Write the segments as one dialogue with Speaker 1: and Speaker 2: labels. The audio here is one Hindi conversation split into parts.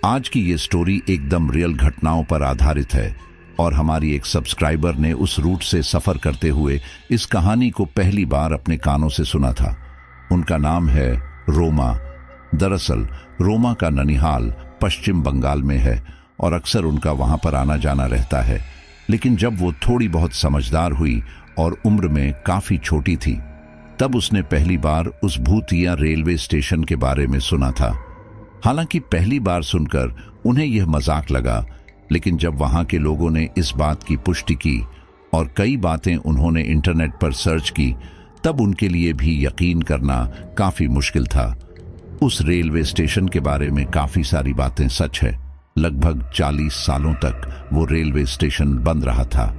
Speaker 1: आज की ये स्टोरी एकदम रियल घटनाओं पर आधारित है और हमारी एक सब्सक्राइबर ने उस रूट से सफर करते हुए इस कहानी को पहली बार अपने कानों से सुना था। उनका नाम है रोमा। दरअसल रोमा का ननिहाल पश्चिम बंगाल में है और अक्सर उनका वहां पर आना जाना रहता है। लेकिन जब वो थोड़ी बहुत समझदार हुई और उम्र में काफी छोटी थी, तब उसने पहली बार उस भूतिया रेलवे स्टेशन के बारे में सुना था। हालांकि पहली बार सुनकर उन्हें यह मजाक लगा, लेकिन जब वहां के लोगों ने इस बात की पुष्टि की और कई बातें उन्होंने इंटरनेट पर सर्च की, तब उनके लिए भी यकीन करना काफी मुश्किल था। उस रेलवे स्टेशन के बारे में काफी सारी बातें सच है। लगभग 40 सालों तक वो रेलवे स्टेशन बंद रहा था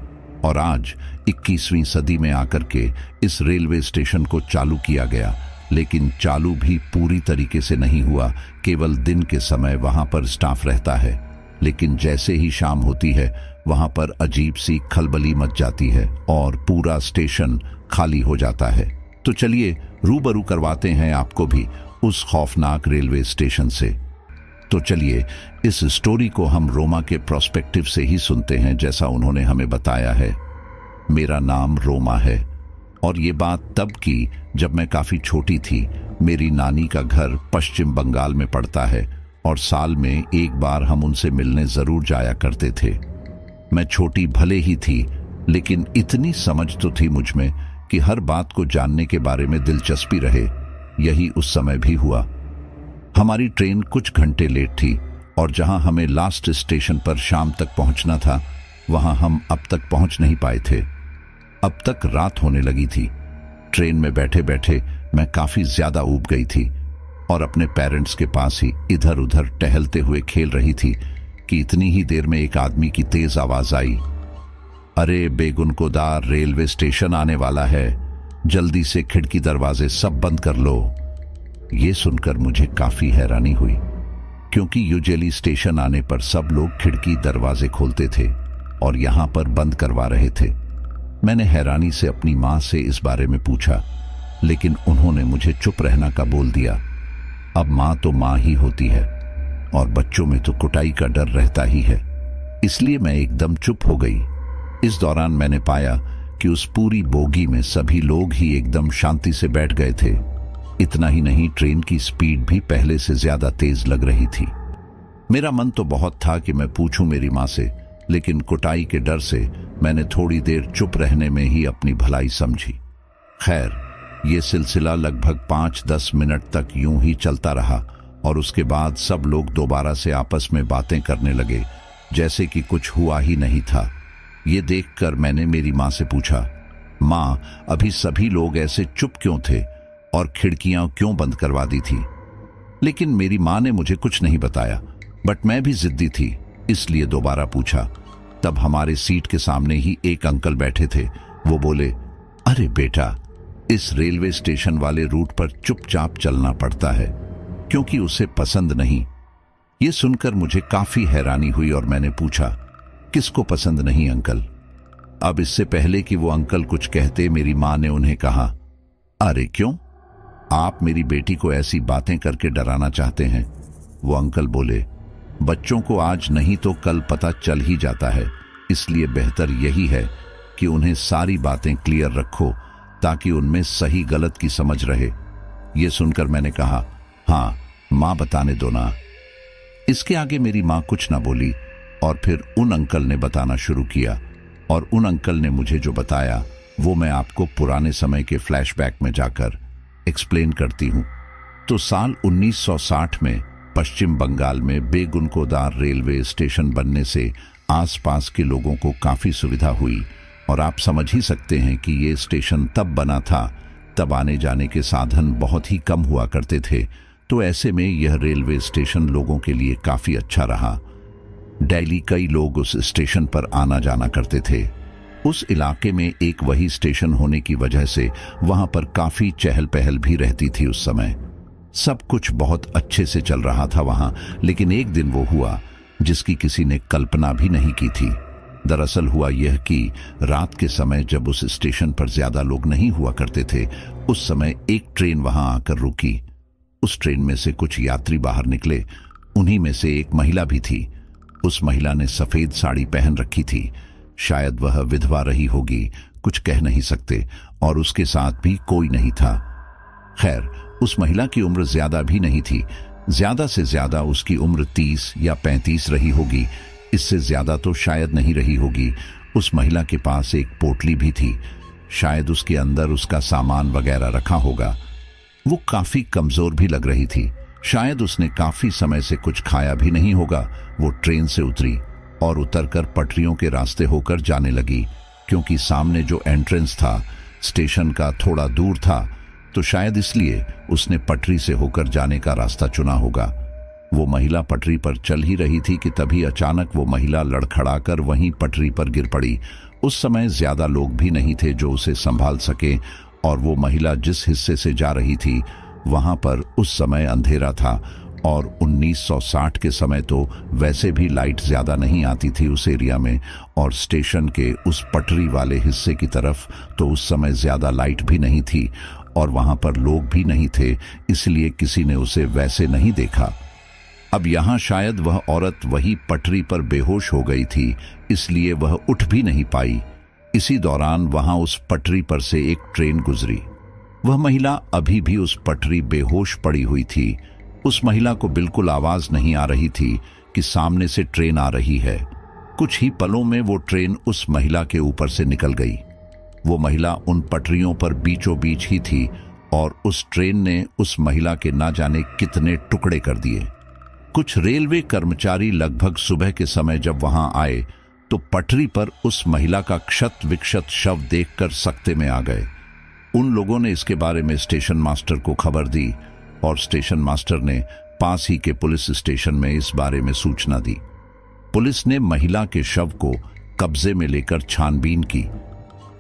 Speaker 1: और आज 21वीं सदी में आकर के इस रेलवे स्टेशन को चालू किया गया। लेकिन चालू भी पूरी तरीके से नहीं हुआ, केवल दिन के समय वहां पर स्टाफ रहता है। लेकिन जैसे ही शाम होती है, वहां पर अजीब सी खलबली मच जाती है और पूरा स्टेशन खाली हो जाता है। तो चलिए रूबरू करवाते हैं आपको भी उस खौफनाक रेलवे स्टेशन से। तो चलिए इस स्टोरी को हम रोमा के प्रोस्पेक्टिव से ही सुनते हैं, जैसा उन्होंने हमें बताया है। मेरा नाम रोमा है और ये बात तब की जब मैं काफी छोटी थी। मेरी नानी का घर पश्चिम बंगाल में पड़ता है और साल में एक बार हम उनसे मिलने जरूर जाया करते थे। मैं छोटी भले ही थी, लेकिन इतनी समझ तो थी मुझ में कि हर बात को जानने के बारे में दिलचस्पी रहे। यही उस समय भी हुआ। हमारी ट्रेन कुछ घंटे लेट थी और जहां हमें लास्ट स्टेशन पर शाम तक पहुंचना था, वहां हम अब तक पहुंच नहीं पाए थे। अब तक रात होने लगी थी। ट्रेन में बैठे बैठे मैं काफी ज्यादा ऊब गई थी और अपने पेरेंट्स के पास ही इधर उधर टहलते हुए खेल रही थी कि इतनी ही देर में एक आदमी की तेज आवाज आई, अरे बेगुनकोदार, रेलवे स्टेशन आने वाला है, जल्दी से खिड़की दरवाजे सब बंद कर लो। ये सुनकर मुझे काफी हैरानी हुई, क्योंकि यूजुअली स्टेशन आने पर सब लोग खिड़की दरवाजे खोलते थे और यहां पर बंद करवा रहे थे। मैंने हैरानी से अपनी मां से इस बारे में पूछा, लेकिन उन्होंने मुझे चुप रहना का बोल दिया। अब मां तो मां ही होती है और बच्चों में तो कुटाई का डर रहता ही है, इसलिए मैं एकदम चुप हो गई। इस दौरान मैंने पाया कि उस पूरी बोगी में सभी लोग ही एकदम शांति से बैठ गए थे। इतना ही नहीं, ट्रेन की स्पीड भी पहले से ज्यादा तेज लग रही थी। मेरा मन तो बहुत था कि मैं पूछूं मेरी मां से, लेकिन कुटाई के डर से मैंने थोड़ी देर चुप रहने में ही अपनी भलाई समझी। खैर, ये सिलसिला लगभग 5-10 मिनट तक यूं ही चलता रहा और उसके बाद सब लोग दोबारा से आपस में बातें करने लगे, जैसे कि कुछ हुआ ही नहीं था। ये देखकर मैंने मेरी मां से पूछा, मां, अभी सभी लोग ऐसे चुप क्यों थे और खिड़कियां क्यों बंद करवा दी थी? लेकिन मेरी मां ने मुझे कुछ नहीं बताया, बट मैं भी जिद्दी थी, इसलिए दोबारा पूछा। तब हमारे सीट के सामने ही एक अंकल बैठे थे। वो बोले, अरे बेटा, इस रेलवे स्टेशन वाले रूट पर चुपचाप चलना पड़ता है क्योंकि उसे पसंद नहीं। ये सुनकर मुझे काफी हैरानी हुई और मैंने पूछा, किसको पसंद नहीं अंकल? अब इससे पहले कि वो अंकल कुछ कहते, मेरी मां ने उन्हें कहा, अरे क्यों, आप मेरी बेटी को ऐसी बातें करके डराना चाहते हैं? वो अंकल बोले, बच्चों को आज नहीं तो कल पता चल ही जाता है, इसलिए बेहतर यही है कि उन्हें सारी बातें क्लियर रखो ताकि उनमें सही गलत की समझ रहे। ये सुनकर मैंने कहा, हाँ मां, बताने दो ना। इसके आगे मेरी मां कुछ ना बोली और फिर उन अंकल ने बताना शुरू किया और उन अंकल ने मुझे जो बताया वो मैं आपको पुराने समय के फ्लैशबैक में जाकर एक्सप्लेन करती हूं। तो साल 1960 में पश्चिम बंगाल में बेगुनकोदार रेलवे स्टेशन बनने से आसपास के लोगों को काफी सुविधा हुई और आप समझ ही सकते हैं कि ये स्टेशन तब बना था, तब आने जाने के साधन बहुत ही कम हुआ करते थे। तो ऐसे में यह रेलवे स्टेशन लोगों के लिए काफी अच्छा रहा। डेली कई लोग उस स्टेशन पर आना जाना करते थे। उस इलाके में एक वही स्टेशन होने की वजह से वहां पर काफी चहल पहल भी रहती थी। उस समय सब कुछ बहुत अच्छे से चल रहा था वहां, लेकिन एक दिन वो हुआ जिसकी किसी ने कल्पना भी नहीं की थी। दरअसल हुआ यह कि रात के समय जब उस स्टेशन पर ज्यादा लोग नहीं हुआ करते थे, उस समय एक ट्रेन वहां आकर रुकी। उस ट्रेन में से कुछ यात्री बाहर निकले उन्हीं में से एक महिला भी थी। उस महिला ने सफेद साड़ी पहन रखी थी। शायद वह विधवा रही होगी, कुछ कह नहीं सकते, और उसके साथ भी कोई नहीं था। खैर, उस महिला की उम्र ज्यादा भी नहीं थी। ज्यादा से ज्यादा उसकी उम्र 30 या 35 रही होगी, इससे ज्यादा तो शायद नहीं रही होगी। उस महिला के पास एक पोटली भी थी, शायद उसके अंदर उसका सामान वगैरह रखा होगा। वो काफी कमजोर भी लग रही थी, शायद उसने काफी समय से कुछ खाया भी नहीं होगा। वो ट्रेन से उतरी और उतरकर पटरियों के रास्ते होकर जाने लगी, क्योंकि सामने जो एंट्रेंस था स्टेशन का थोड़ा दूर था, तो शायद इसलिए उसने पटरी से होकर जाने का रास्ता चुना होगा। वो महिला पटरी पर चल ही रही थी कि तभी अचानक वो महिला लड़खड़ाकर वहीं पटरी पर गिर पड़ी। उस समय ज्यादा लोग भी नहीं थे जो उसे संभाल सके, और वो महिला जिस हिस्से से जा रही थी वहां पर उस समय अंधेरा था, और 1960 के समय तो वैसे भी लाइट ज्यादा नहीं आती थी उस एरिया में, और स्टेशन के उस पटरी वाले हिस्से की तरफ तो उस समय ज्यादा लाइट भी नहीं थी, और वहां पर लोग भी नहीं थे, इसलिए किसी ने उसे वैसे नहीं देखा। अब यहां शायद वह औरत वही पटरी पर बेहोश हो गई थी, इसलिए वह उठ भी नहीं पाई। इसी दौरान वहां उस पटरी पर से एक ट्रेन गुजरी। वह महिला अभी भी उस पटरी बेहोश पड़ी हुई थी। उस महिला को बिल्कुल आवाज नहीं आ रही थी कि सामने से ट्रेन आ रही है। कुछ ही पलों में वो ट्रेन उस महिला के ऊपर से निकल गई। वो महिला उन पटरियों पर बीचों बीच ही थी, और उस ट्रेन ने उस महिला के ना जाने कितने टुकड़े कर दिए। कुछ रेलवे कर्मचारी लगभग सुबह के समय जब वहां आए तो पटरी पर उस महिला का क्षत विक्षत शव देखकर सकते में आ गए। उन लोगों ने इसके बारे में स्टेशन मास्टर को खबर दी, और स्टेशन मास्टर ने पास ही के पुलिस स्टेशन में इस बारे में सूचना दी। पुलिस ने महिला के शव को कब्जे में लेकर छानबीन की,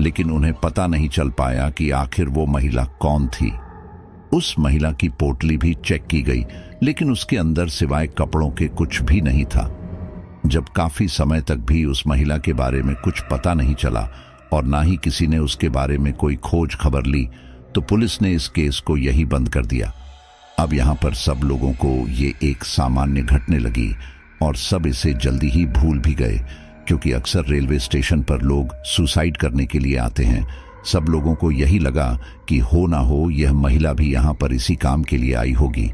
Speaker 1: लेकिन उन्हें पता नहीं चल पाया कि आखिर वो महिला कौन थी। उस महिला की पोटली भी चेक की गई, लेकिन उसके अंदर सिवाय कपड़ों के कुछ भी नहीं था। जब काफी समय तक भी उस महिला के बारे में कुछ पता नहीं चला, और ना ही किसी ने उसके बारे में कोई खोज खबर ली, तो पुलिस ने इस केस को यही बंद कर दिया। अब यहां पर सब लोगों को ये एक सामान्य घटने लगी, और सब इसे जल्दी ही भूल भी गए, क्योंकि अक्सर रेलवे स्टेशन पर लोग सुसाइड करने के लिए आते हैं। सब लोगों को यही लगा कि हो ना हो यह महिला भी यहाँ पर इसी काम के लिए आई होगी,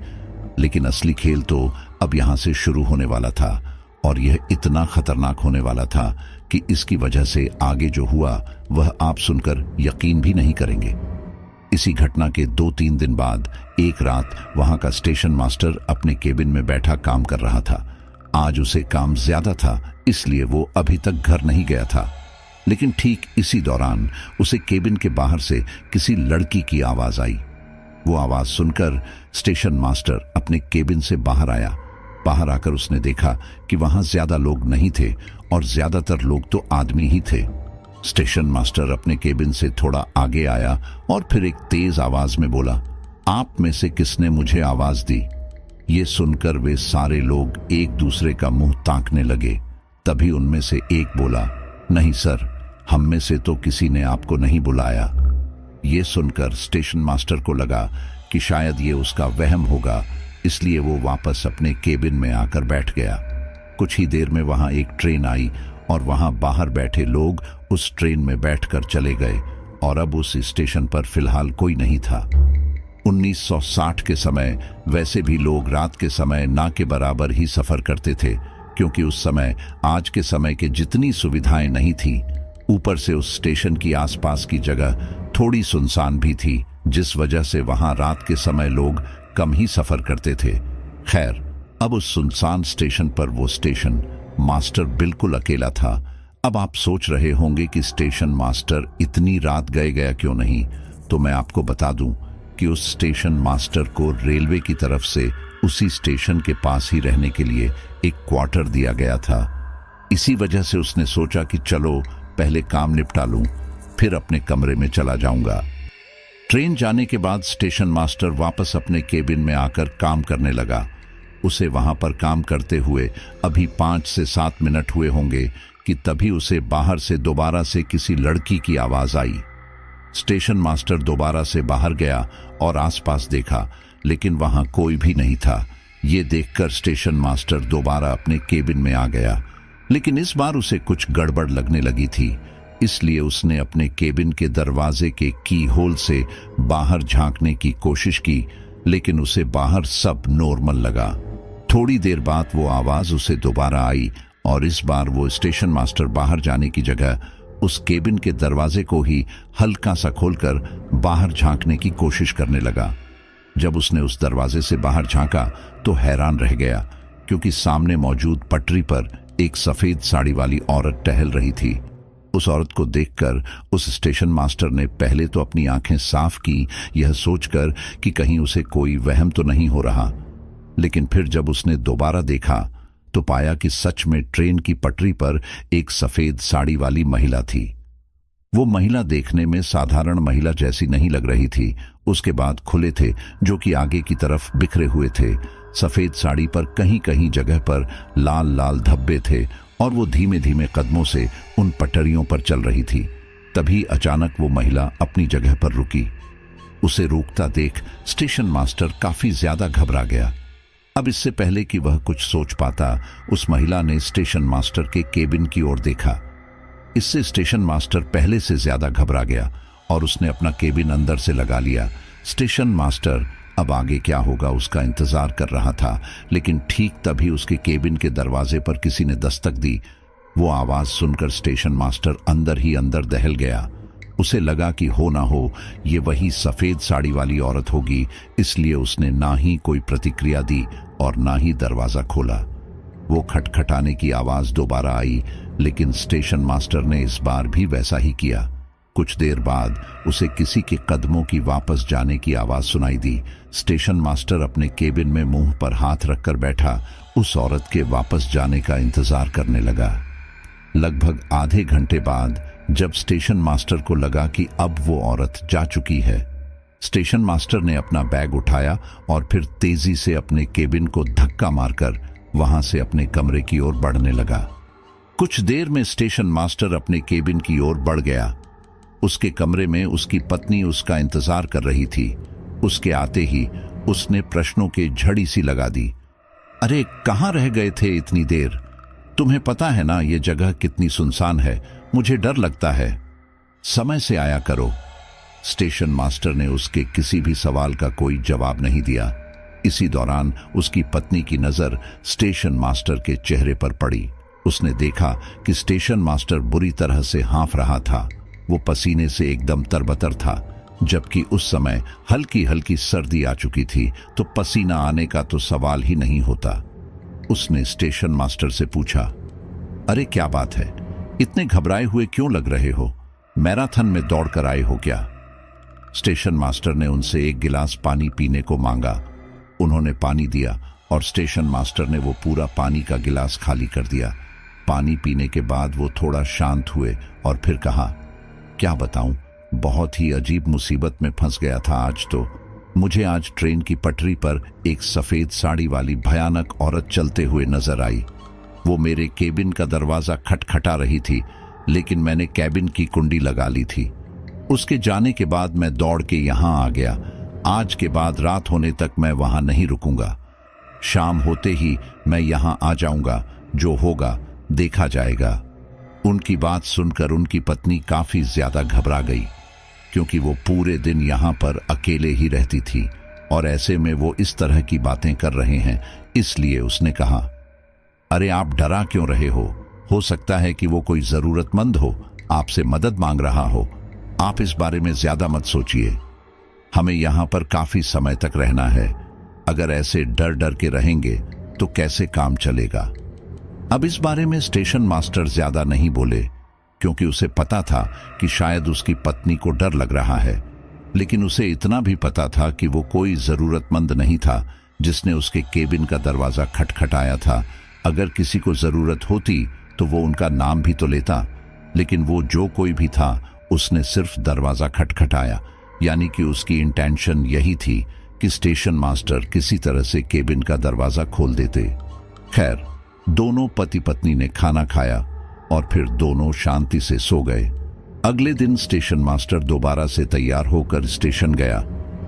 Speaker 1: लेकिन असली खेल तो अब यहाँ से शुरू होने वाला था, और यह इतना खतरनाक होने वाला था कि इसकी वजह से आगे जो हुआ वह आप सुनकर यकीन भी नहीं करेंगे। इसी घटना के 2-3 दिन बाद एक रात वहां का स्टेशन मास्टर अपने केबिन में बैठा काम कर रहा था। आज उसे काम ज्यादा था, इसलिए वो अभी तक घर नहीं गया था, लेकिन ठीक इसी दौरान उसे केबिन के बाहर से किसी लड़की की आवाज आई। वो आवाज सुनकर स्टेशन मास्टर अपने केबिन से बाहर आया। बाहर आकर उसने देखा कि वहां ज्यादा लोग नहीं थे, और ज्यादातर लोग तो आदमी ही थे। स्टेशन मास्टर अपने केबिन से थोड़ा आगे आया और फिर एक तेज आवाज में बोला, आप में से किसने मुझे आवाज दी? ये सुनकर वे सारे लोग एक दूसरे का मुंह ताकने लगे। तभी उनमें से एक बोला, नहीं सर, हम में से तो किसी ने आपको नहीं बुलाया। ये सुनकर स्टेशन मास्टर को लगा कि शायद ये उसका वहम होगा, इसलिए वो वापस अपने केबिन में आकर बैठ गया। कुछ ही देर में वहां एक ट्रेन आई, और वहां बाहर बैठे लोग उस ट्रेन में बैठकर चले गए, और अब उस स्टेशन पर फिलहाल कोई नहीं था। 1960 के समय वैसे भी लोग रात के समय ना के बराबर ही सफर करते थे, क्योंकि उस समय आज के समय के जितनी सुविधाएं नहीं थी। ऊपर से उस स्टेशन की आसपास की जगह थोड़ी सुनसान भी थी, जिस वजह से वहां रात के समय लोग कम ही सफर करते थे। खैर, अब उस सुनसान स्टेशन पर वो स्टेशन मास्टर बिल्कुल अकेला था। अब आप सोच रहे होंगे कि स्टेशन मास्टर इतनी रात गया क्यों नहीं, तो मैं आपको बता दूं कि उस स्टेशन मास्टर को रेलवे की तरफ से उसी स्टेशन के पास ही रहने के लिए एक क्वार्टर दिया गया था। इसी वजह से उसने सोचा कि चलो पहले काम निपटा लूं, फिर अपने कमरे में चला जाऊंगा। ट्रेन जाने के बाद स्टेशन मास्टर वापस अपने केबिन में आकर काम करने लगा। उसे वहां पर काम करते हुए अभी 5 से 7 मिनट हुए होंगे कि तभी उसे बाहर से दोबारा से किसी लड़की की आवाज आई। स्टेशन मास्टर दोबारा से बाहर गया और आसपास देखा, लेकिन वहां कोई भी नहीं था। ये देखकर स्टेशन मास्टर दोबारा अपने केबिन में आ गया, लेकिन इस बार उसे कुछ गड़बड़ लगने लगी थी। इसलिए उसने अपने केबिन के दरवाजे के की होल से बाहर झांकने की कोशिश की, लेकिन उसे बाहर सब नॉर्मल लगा। थोड़ी देर बाद वो आवाज उसे दोबारा आई और इस बार वो स्टेशन मास्टर बाहर जाने की जगह उस केबिन के दरवाजे को ही हल्का सा खोलकर बाहर झांकने की कोशिश करने लगा। जब उसने उस दरवाजे से बाहर झांका तो हैरान रह गया, क्योंकि सामने मौजूद पटरी पर एक सफेद साड़ी वाली औरत टहल रही थी। उस औरत को देखकर उस स्टेशन मास्टर ने पहले तो अपनी आंखें साफ की, यह सोचकर कि कहीं उसे कोई वहम तो नहीं हो रहा, लेकिन फिर जब उसने दोबारा देखा तो पाया कि सच में ट्रेन की पटरी पर एक सफेद साड़ी वाली महिला थी। वो महिला देखने में साधारण महिला जैसी नहीं लग रही थी। उसके बाद खुले थे जो कि आगे की तरफ बिखरे हुए थे। सफेद साड़ी पर कहीं कहीं जगह पर लाल लाल धब्बे थे और वो धीमे धीमे कदमों से उन पटरियों पर चल रही थी। तभी अचानक वो महिला अपनी जगह पर रुकी। उसे रुकता देख स्टेशन मास्टर काफी ज्यादा घबरा गया। अब इससे पहले कि वह कुछ सोच पाता, उस महिला ने स्टेशन मास्टर के केबिन की ओर देखा। इससे स्टेशन मास्टर पहले से ज्यादा घबरा गया और उसने अपना केबिन अंदर से लगा लिया। स्टेशन मास्टर अब आगे क्या होगा उसका इंतजार कर रहा था, लेकिन ठीक तभी उसके केबिन के दरवाजे पर किसी ने दस्तक दी। वो आवाज सुनकर स्टेशन मास्टर अंदर ही अंदर दहल गया। उसे लगा कि हो ना हो ये वही सफेद साड़ी वाली औरत होगी, इसलिए उसने ना ही कोई प्रतिक्रिया दी और ना ही दरवाजा खोला। वो खटखटाने की आवाज दोबारा आई, लेकिन स्टेशन मास्टर ने इस बार भी वैसा ही किया। कुछ देर बाद उसे किसी के कदमों की वापस जाने की आवाज सुनाई दी। स्टेशन मास्टर अपने केबिन में मुंह पर हाथ रखकर बैठा उस औरत के वापस जाने का इंतजार करने लगा। लगभग आधे घंटे बाद जब स्टेशन मास्टर को लगा कि अब वो औरत जा चुकी है, स्टेशन मास्टर ने अपना बैग उठाया और फिर तेजी से अपने केबिन को धक्का मारकर वहां से अपने कमरे की ओर बढ़ने लगा। कुछ देर में स्टेशन मास्टर अपने केबिन की ओर बढ़ गया। उसके कमरे में उसकी पत्नी उसका इंतजार कर रही थी। उसके आते ही उसने प्रश्नों की झड़ी सी लगा दी। अरे कहाँ रह गए थे इतनी देर? तुम्हें पता है ना ये जगह कितनी सुनसान है, मुझे डर लगता है। समय से आया करो। स्टेशन मास्टर ने उसके किसी भी सवाल का कोई जवाब नहीं दिया। इसी दौरान उसकी पत्नी की नजर स्टेशन मास्टर के चेहरे पर पड़ी। उसने देखा कि स्टेशन मास्टर बुरी तरह से हाँफ रहा था। वो पसीने से एकदम तरबतर था, जबकि उस समय हल्की हल्की सर्दी आ चुकी थी, तो पसीना आने का तो सवाल ही नहीं होता। उसने स्टेशन मास्टर से पूछा, अरे क्या बात है, इतने घबराए हुए क्यों लग रहे हो? मैराथन में दौड़कर आए हो क्या? स्टेशन मास्टर ने उनसे एक गिलास पानी पीने को मांगा। उन्होंने पानी दिया और स्टेशन मास्टर ने वो पूरा पानी का गिलास खाली कर दिया। पानी पीने के बाद वो थोड़ा शांत हुए और फिर कहा, क्या बताऊं, बहुत ही अजीब मुसीबत में फंस गया था आज तो। मुझे आज ट्रेन की पटरी पर एक सफेद साड़ी वाली भयानक औरत चलते हुए नजर आई। वो मेरे केबिन का दरवाजा खटखटा रही थी, लेकिन मैंने केबिन की कुंडी लगा ली थी। उसके जाने के बाद मैं दौड़ के यहाँ आ गया। आज के बाद रात होने तक मैं वहां नहीं रुकूंगा। शाम होते ही मैं यहाँ आ जाऊंगा, जो होगा देखा जाएगा। उनकी बात सुनकर उनकी पत्नी काफी ज्यादा घबरा गई, क्योंकि वो पूरे दिन यहाँ पर अकेले ही रहती थी और ऐसे में वो इस तरह की बातें कर रहे हैं। इसलिए उसने कहा, अरे आप डरा क्यों रहे हो सकता है कि वो कोई जरूरतमंद हो, आपसे मदद मांग रहा हो। आप इस बारे में ज्यादा मत सोचिए। हमें यहाँ पर काफी समय तक रहना है। अगर ऐसे डर डर के रहेंगे तो कैसे काम चलेगा? अब इस बारे में स्टेशन मास्टर ज्यादा नहीं बोले, क्योंकि उसे पता था कि शायद उसकी पत्नी को डर लग रहा है, लेकिन उसे इतना भी पता था कि वो कोई जरूरतमंद नहीं था जिसने उसके केबिन का दरवाजा खटखटाया था। अगर किसी को जरूरत होती तो वो उनका नाम भी तो लेता, लेकिन वो जो कोई भी था उसने सिर्फ दरवाजा खटखटाया, यानी कि उसकी इंटेंशन यही थी कि स्टेशन मास्टर किसी तरह से केबिन का दरवाजा खोल देते। खैर, दोनों पति पत्नी ने खाना खाया और फिर दोनों शांति से सो गए। अगले दिन स्टेशन मास्टर दोबारा से तैयार होकर स्टेशन गया।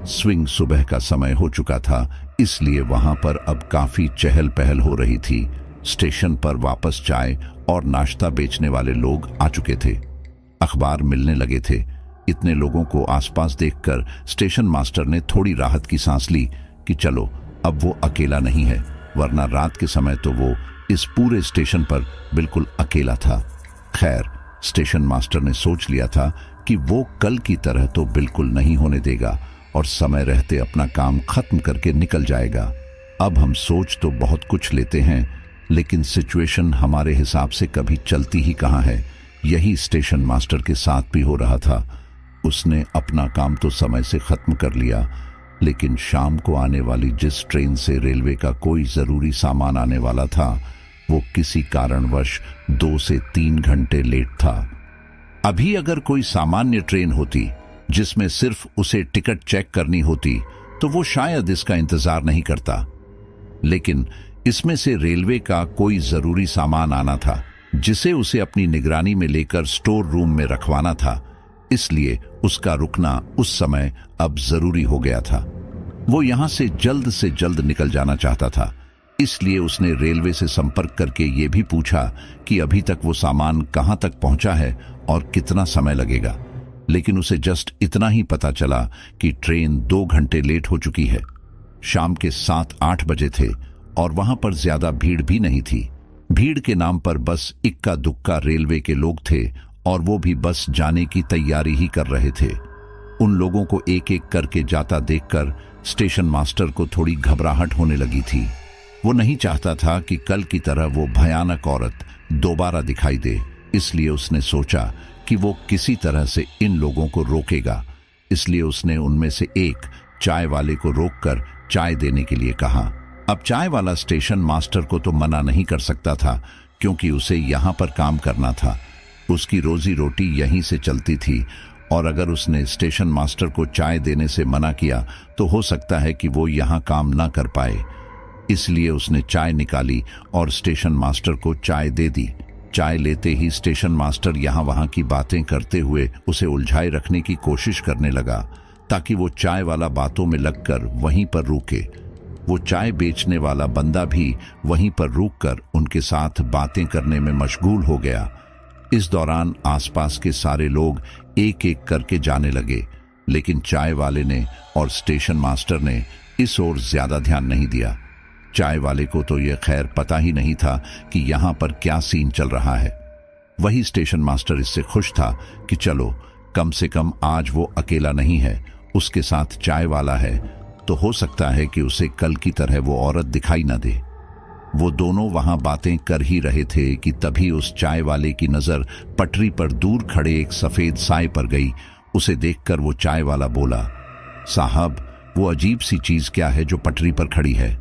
Speaker 1: स्विंग सुबह का समय हो चुका था, इसलिए वहां पर अब काफी चहल पहल हो रही थी। स्टेशन पर वापस चाय और नाश्ता बेचने वाले लोग आ चुके थे। अखबार मिलने लगे थे। इतने लोगों को आसपास देखकर स्टेशन मास्टर ने थोड़ी राहत की सांस ली कि चलो अब वो अकेला नहीं है, वरना रात के समय तो वो इस पूरे स्टेशन पर बिल्कुल अकेला था। खैर, स्टेशन मास्टर ने सोच लिया था कि वो कल की तरह तो बिल्कुल नहीं होने देगा और समय रहते अपना काम खत्म करके निकल जाएगा। अब हम सोच तो बहुत कुछ लेते हैं, लेकिन सिचुएशन हमारे हिसाब से कभी चलती ही कहाँ है। यही स्टेशन मास्टर के साथ भी हो रहा था। उसने अपना काम तो समय से खत्म कर लिया, लेकिन शाम को आने वाली जिस ट्रेन से रेलवे का कोई जरूरी सामान आने वाला था, वो किसी कारणवश 2 से 3 घंटे लेट था। अभी अगर कोई सामान्य ट्रेन होती जिसमें सिर्फ उसे टिकट चेक करनी होती तो वो शायद इसका इंतजार नहीं करता, लेकिन इसमें से रेलवे का कोई जरूरी सामान आना था जिसे उसे अपनी निगरानी में लेकर स्टोर रूम में रखवाना था, इसलिए उसका रुकना उस समय अब जरूरी हो गया था। वो यहां से जल्द निकल जाना चाहता था, इसलिए उसने रेलवे से संपर्क करके ये भी पूछा कि अभी तक वो सामान कहां तक पहुंचा है और कितना समय लगेगा। लेकिन उसे जस्ट इतना ही पता चला कि ट्रेन 2 घंटे लेट हो चुकी है। शाम के 7-8 बजे थे और वहां पर ज्यादा भीड़ भी नहीं थी। भीड़ के नाम पर बस इक्का दुक्का रेलवे के लोग थे और वो भी बस जाने की तैयारी ही कर रहे थे। उन लोगों को एक एक करके जाता देखकर स्टेशन मास्टर को थोड़ी घबराहट होने लगी थी। वो नहीं चाहता था कि कल की तरह वो भयानक औरत दोबारा दिखाई दे, इसलिए उसने सोचा कि वो किसी तरह से इन लोगों को रोकेगा। इसलिए उसने उनमें से एक चाय वाले को रोककर चाय देने के लिए कहा। अब चाय वाला स्टेशन मास्टर को तो मना नहीं कर सकता था, क्योंकि उसे यहाँ पर काम करना था। उसकी रोजी रोटी यहीं से चलती थी और अगर उसने स्टेशन मास्टर को चाय देने से मना किया तो हो सकता है कि वो यहाँ काम ना कर पाए। इसलिए उसने चाय निकाली और स्टेशन मास्टर को चाय दे दी। चाय लेते ही स्टेशन मास्टर यहाँ वहाँ की बातें करते हुए उसे उलझाए रखने की कोशिश करने लगा, ताकि वो चाय वाला बातों में लगकर वहीं पर रुके। वो चाय बेचने वाला बंदा भी वहीं पर रुककर उनके साथ बातें करने में मशगूल हो गया। इस दौरान आसपास के सारे लोग एक एक करके जाने लगे, लेकिन चाय वाले ने और स्टेशन मास्टर ने इस ओर ज्यादा ध्यान नहीं दिया। चाय वाले को तो यह खैर पता ही नहीं था कि यहाँ पर क्या सीन चल रहा है। वही स्टेशन मास्टर इससे खुश था कि चलो कम से कम आज वो अकेला नहीं है, उसके साथ चाय वाला है, तो हो सकता है कि उसे कल की तरह वो औरत दिखाई न दे। वो दोनों वहां बातें कर ही रहे थे कि तभी उस चाय वाले की नजर पटरी पर दूर खड़े एक सफेद साए पर गई। उसे देखकर वो चाय वाला बोला, साहब, वो अजीब सी चीज क्या है जो पटरी पर खड़ी है?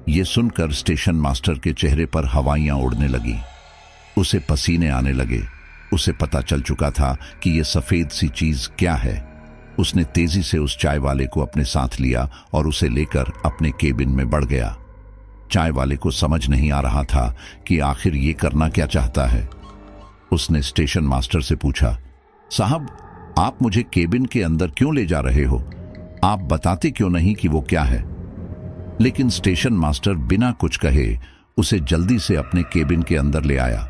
Speaker 1: ये सुनकर स्टेशन मास्टर के चेहरे पर हवाइयां उड़ने लगी। उसे पसीने आने लगे। उसे पता चल चुका था कि ये सफेद सी चीज क्या है। उसने तेजी से उस चाय वाले को अपने साथ लिया और उसे लेकर अपने केबिन में बढ़ गया। चाय वाले को समझ नहीं आ रहा था कि आखिर ये करना क्या चाहता है। उसने स्टेशन मास्टर से पूछा, साहब, आप मुझे केबिन के अंदर क्यों ले जा रहे हो? आप बताते क्यों नहीं कि वो क्या है? लेकिन स्टेशन मास्टर बिना कुछ कहे उसे जल्दी से अपने केबिन के अंदर ले आया।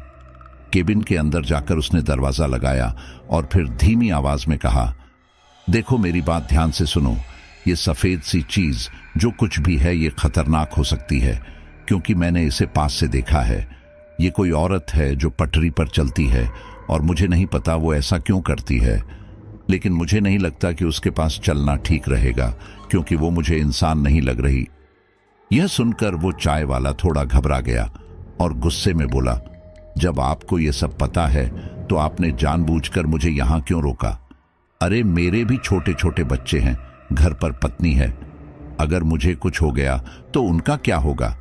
Speaker 1: केबिन के अंदर जाकर उसने दरवाजा लगाया और फिर धीमी आवाज में कहा, देखो, मेरी बात ध्यान से सुनो। ये सफेद सी चीज जो कुछ भी है ये खतरनाक हो सकती है, क्योंकि मैंने इसे पास से देखा है। ये कोई औरत है जो पटरी पर चलती है और मुझे नहीं पता वो ऐसा क्यों करती है, लेकिन मुझे नहीं लगता कि उसके पास चलना ठीक रहेगा, क्योंकि वो मुझे इंसान नहीं लग रही। यह सुनकर वो चाय वाला थोड़ा घबरा गया और गुस्से में बोला, जब आपको ये सब पता है तो आपने जानबूझकर मुझे यहां क्यों रोका? अरे, मेरे भी छोटे छोटे बच्चे हैं, घर पर पत्नी है। अगर मुझे कुछ हो गया तो उनका क्या होगा?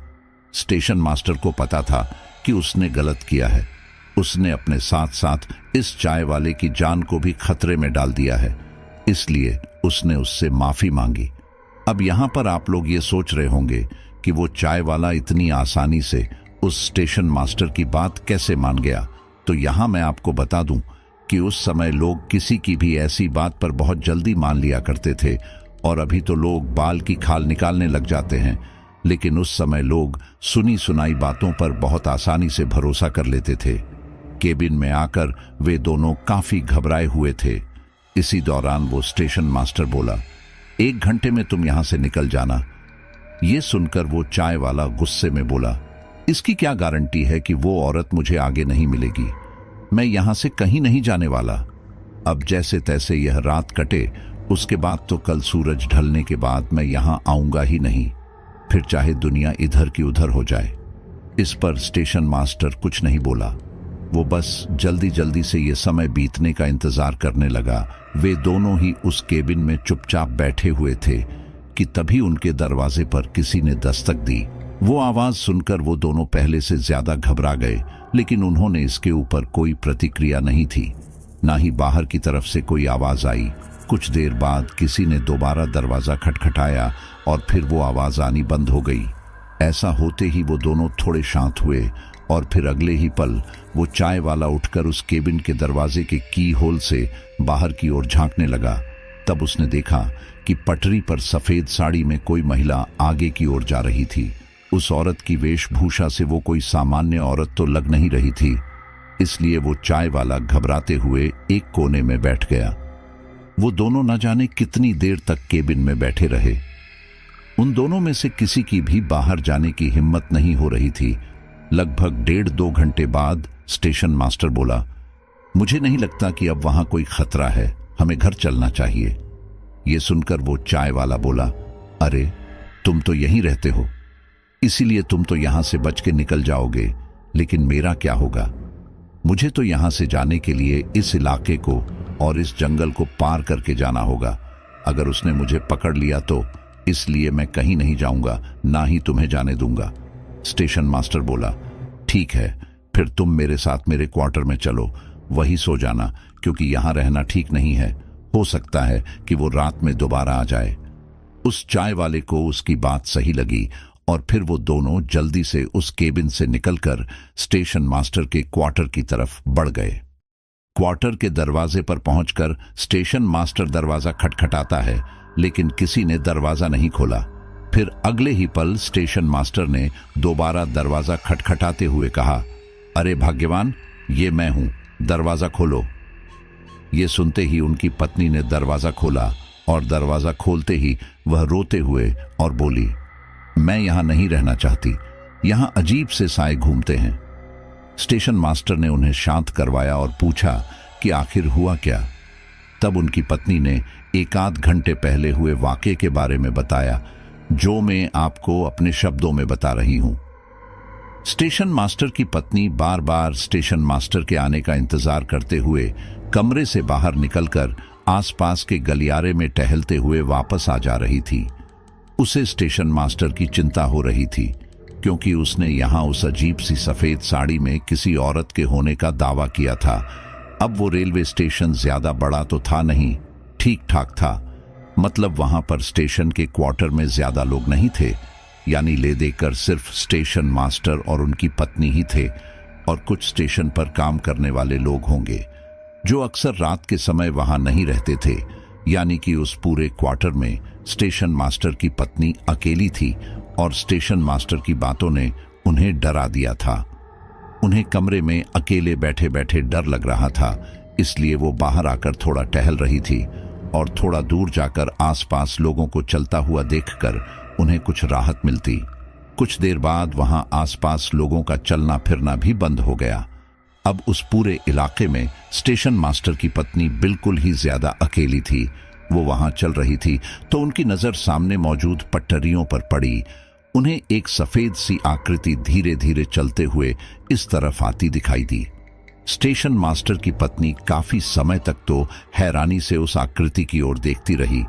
Speaker 1: स्टेशन मास्टर को पता था कि उसने गलत किया है। उसने अपने साथ साथ इस चाय वाले की जान को भी खतरे में डाल दिया है, इसलिए उसने उससे माफी मांगी। अब यहां पर आप लोग ये सोच रहे होंगे कि वो चाय वाला इतनी आसानी से उस स्टेशन मास्टर की बात कैसे मान गया। तो यहां मैं आपको बता दूं कि उस समय लोग किसी की भी ऐसी बात पर बहुत जल्दी मान लिया करते थे और अभी तो लोग बाल की खाल निकालने लग जाते हैं, लेकिन उस समय लोग सुनी सुनाई बातों पर बहुत आसानी से भरोसा कर लेते थे। केबिन में आकर वे दोनों काफी घबराए हुए थे। इसी दौरान वो स्टेशन मास्टर बोला, 1 घंटे में तुम यहां से निकल जाना। ये सुनकर वो चाय वाला गुस्से में बोला, इसकी क्या गारंटी है कि वो औरत मुझे आगे नहीं मिलेगी? मैं यहां से कहीं नहीं जाने वाला। अब जैसे तैसे यह रात कटे, उसके बाद तो कल सूरज ढलने के बाद मैं यहां आऊंगा ही नहीं, फिर चाहे दुनिया इधर की उधर हो जाए। इस पर स्टेशन मास्टर कुछ नहीं बोला। वो बस जल्दी जल्दी से ये समय बीतने का इंतजार करने लगा। वे दोनों ही उस केबिन में चुपचाप बैठे हुए थे कि तभी उनके दरवाजे पर किसी ने दस्तक दी। वो आवाज सुनकर वो दोनों पहले से ज्यादा घबरा गए, लेकिन उन्होंने इसके ऊपर कोई प्रतिक्रिया नहीं थी। ना ही बाहर की तरफ से कोई आवाज आई। कुछ देर बाद किसी ने दोबारा दरवाजा खटखटाया और फिर वो आवाज आनी बंद हो गई। ऐसा होते ही वो दोनों थोड़े शांत हुए और फिर अगले ही पल वो चाय वाला उठकर उस केबिन के दरवाजे के की होल से बाहर की ओर झांकने लगा। तब उसने देखा कि पटरी पर सफेद साड़ी में कोई महिला आगे की ओर जा रही थी। उस औरत की वेशभूषा से वो कोई सामान्य औरत तो लग नहीं रही थी, इसलिए वो चाय वाला घबराते हुए एक कोने में बैठ गया। वो दोनों न जाने कितनी देर तक केबिन में बैठे रहे। उन दोनों में से किसी की भी बाहर जाने की हिम्मत नहीं हो रही थी। लगभग 1.5-2 घंटे बाद स्टेशन मास्टर बोला, मुझे नहीं लगता कि अब वहां कोई खतरा है, हमें घर चलना चाहिए। ये सुनकर वो चाय वाला बोला, अरे तुम तो यहीं रहते हो, इसीलिए तुम तो यहां से बच के निकल जाओगे, लेकिन मेरा क्या होगा? मुझे तो यहां से जाने के लिए इस इलाके को और इस जंगल को पार करके जाना होगा। अगर उसने मुझे पकड़ लिया तो इसलिए मैं कहीं नहीं जाऊंगा, ना ही तुम्हें जाने दूंगा। स्टेशन मास्टर बोला, ठीक है, फिर तुम मेरे साथ मेरे क्वार्टर में चलो, वही सो जाना, क्योंकि यहां रहना ठीक नहीं है। हो सकता है कि वो रात में दोबारा आ जाए। उस चाय वाले को उसकी बात सही लगी और फिर वो दोनों जल्दी से उस केबिन से निकलकर स्टेशन मास्टर के क्वार्टर की तरफ बढ़ गए। क्वार्टर के दरवाजे पर पहुंचकर स्टेशन मास्टर दरवाजा खटखटाता है, लेकिन किसी ने दरवाजा नहीं खोला। फिर अगले ही पल स्टेशन मास्टर ने दोबारा दरवाजा खटखटाते हुए कहा, अरे भाग्यवान, ये मैं हूं, दरवाजा खोलो। ये सुनते ही उनकी पत्नी ने दरवाजा खोला और दरवाजा खोलते ही वह रोते हुए और बोली, मैं यहां नहीं रहना चाहती, यहां अजीब से साए घूमते हैं। स्टेशन मास्टर ने उन्हें शांत करवाया और पूछा कि आखिर हुआ क्या। तब उनकी पत्नी ने 1-8 घंटे पहले हुए वाकये के बारे में बताया, जो मैं आपको अपने शब्दों में बता रही हूं। स्टेशन मास्टर की पत्नी बार बार स्टेशन मास्टर के आने का इंतजार करते हुए कमरे से बाहर निकलकर आसपास के गलियारे में टहलते हुए वापस आ जा रही थी। उसे स्टेशन मास्टर की चिंता हो रही थी, क्योंकि उसने यहां उस अजीब सी सफेद साड़ी में किसी औरत के होने का दावा किया था। अब वो रेलवे स्टेशन ज्यादा बड़ा तो था नहीं, ठीक ठाक था। मतलब वहां पर स्टेशन के क्वार्टर में ज्यादा लोग नहीं थे, यानी ले देकर सिर्फ स्टेशन मास्टर और उनकी पत्नी ही थे, और कुछ स्टेशन पर काम करने वाले लोग होंगे जो अक्सर रात के समय वहां नहीं रहते थे। यानी कि उस पूरे क्वार्टर में स्टेशन मास्टर की पत्नी अकेली थी और स्टेशन मास्टर की बातों ने उन्हें डरा दिया था। उन्हें कमरे में अकेले बैठे बैठे डर लग रहा था, इसलिए वो बाहर आकर थोड़ा टहल रही थी और थोड़ा दूर जाकर आसपास लोगों को चलता हुआ देखकर उन्हें कुछ राहत मिलती। कुछ देर बाद वहां आसपास लोगों का चलना फिरना भी बंद हो गया। अब उस पूरे इलाके में स्टेशन मास्टर की पत्नी बिल्कुल ही ज्यादा अकेली थी। वो वहां चल रही थी तो उनकी नजर सामने मौजूद पटरियों पर पड़ी। उन्हें एक सफेद सी आकृति धीरे धीरे चलते हुए इस तरफ आती दिखाई दी। स्टेशन मास्टर की पत्नी काफी समय तक तो हैरानी से उस आकृति की ओर देखती रही।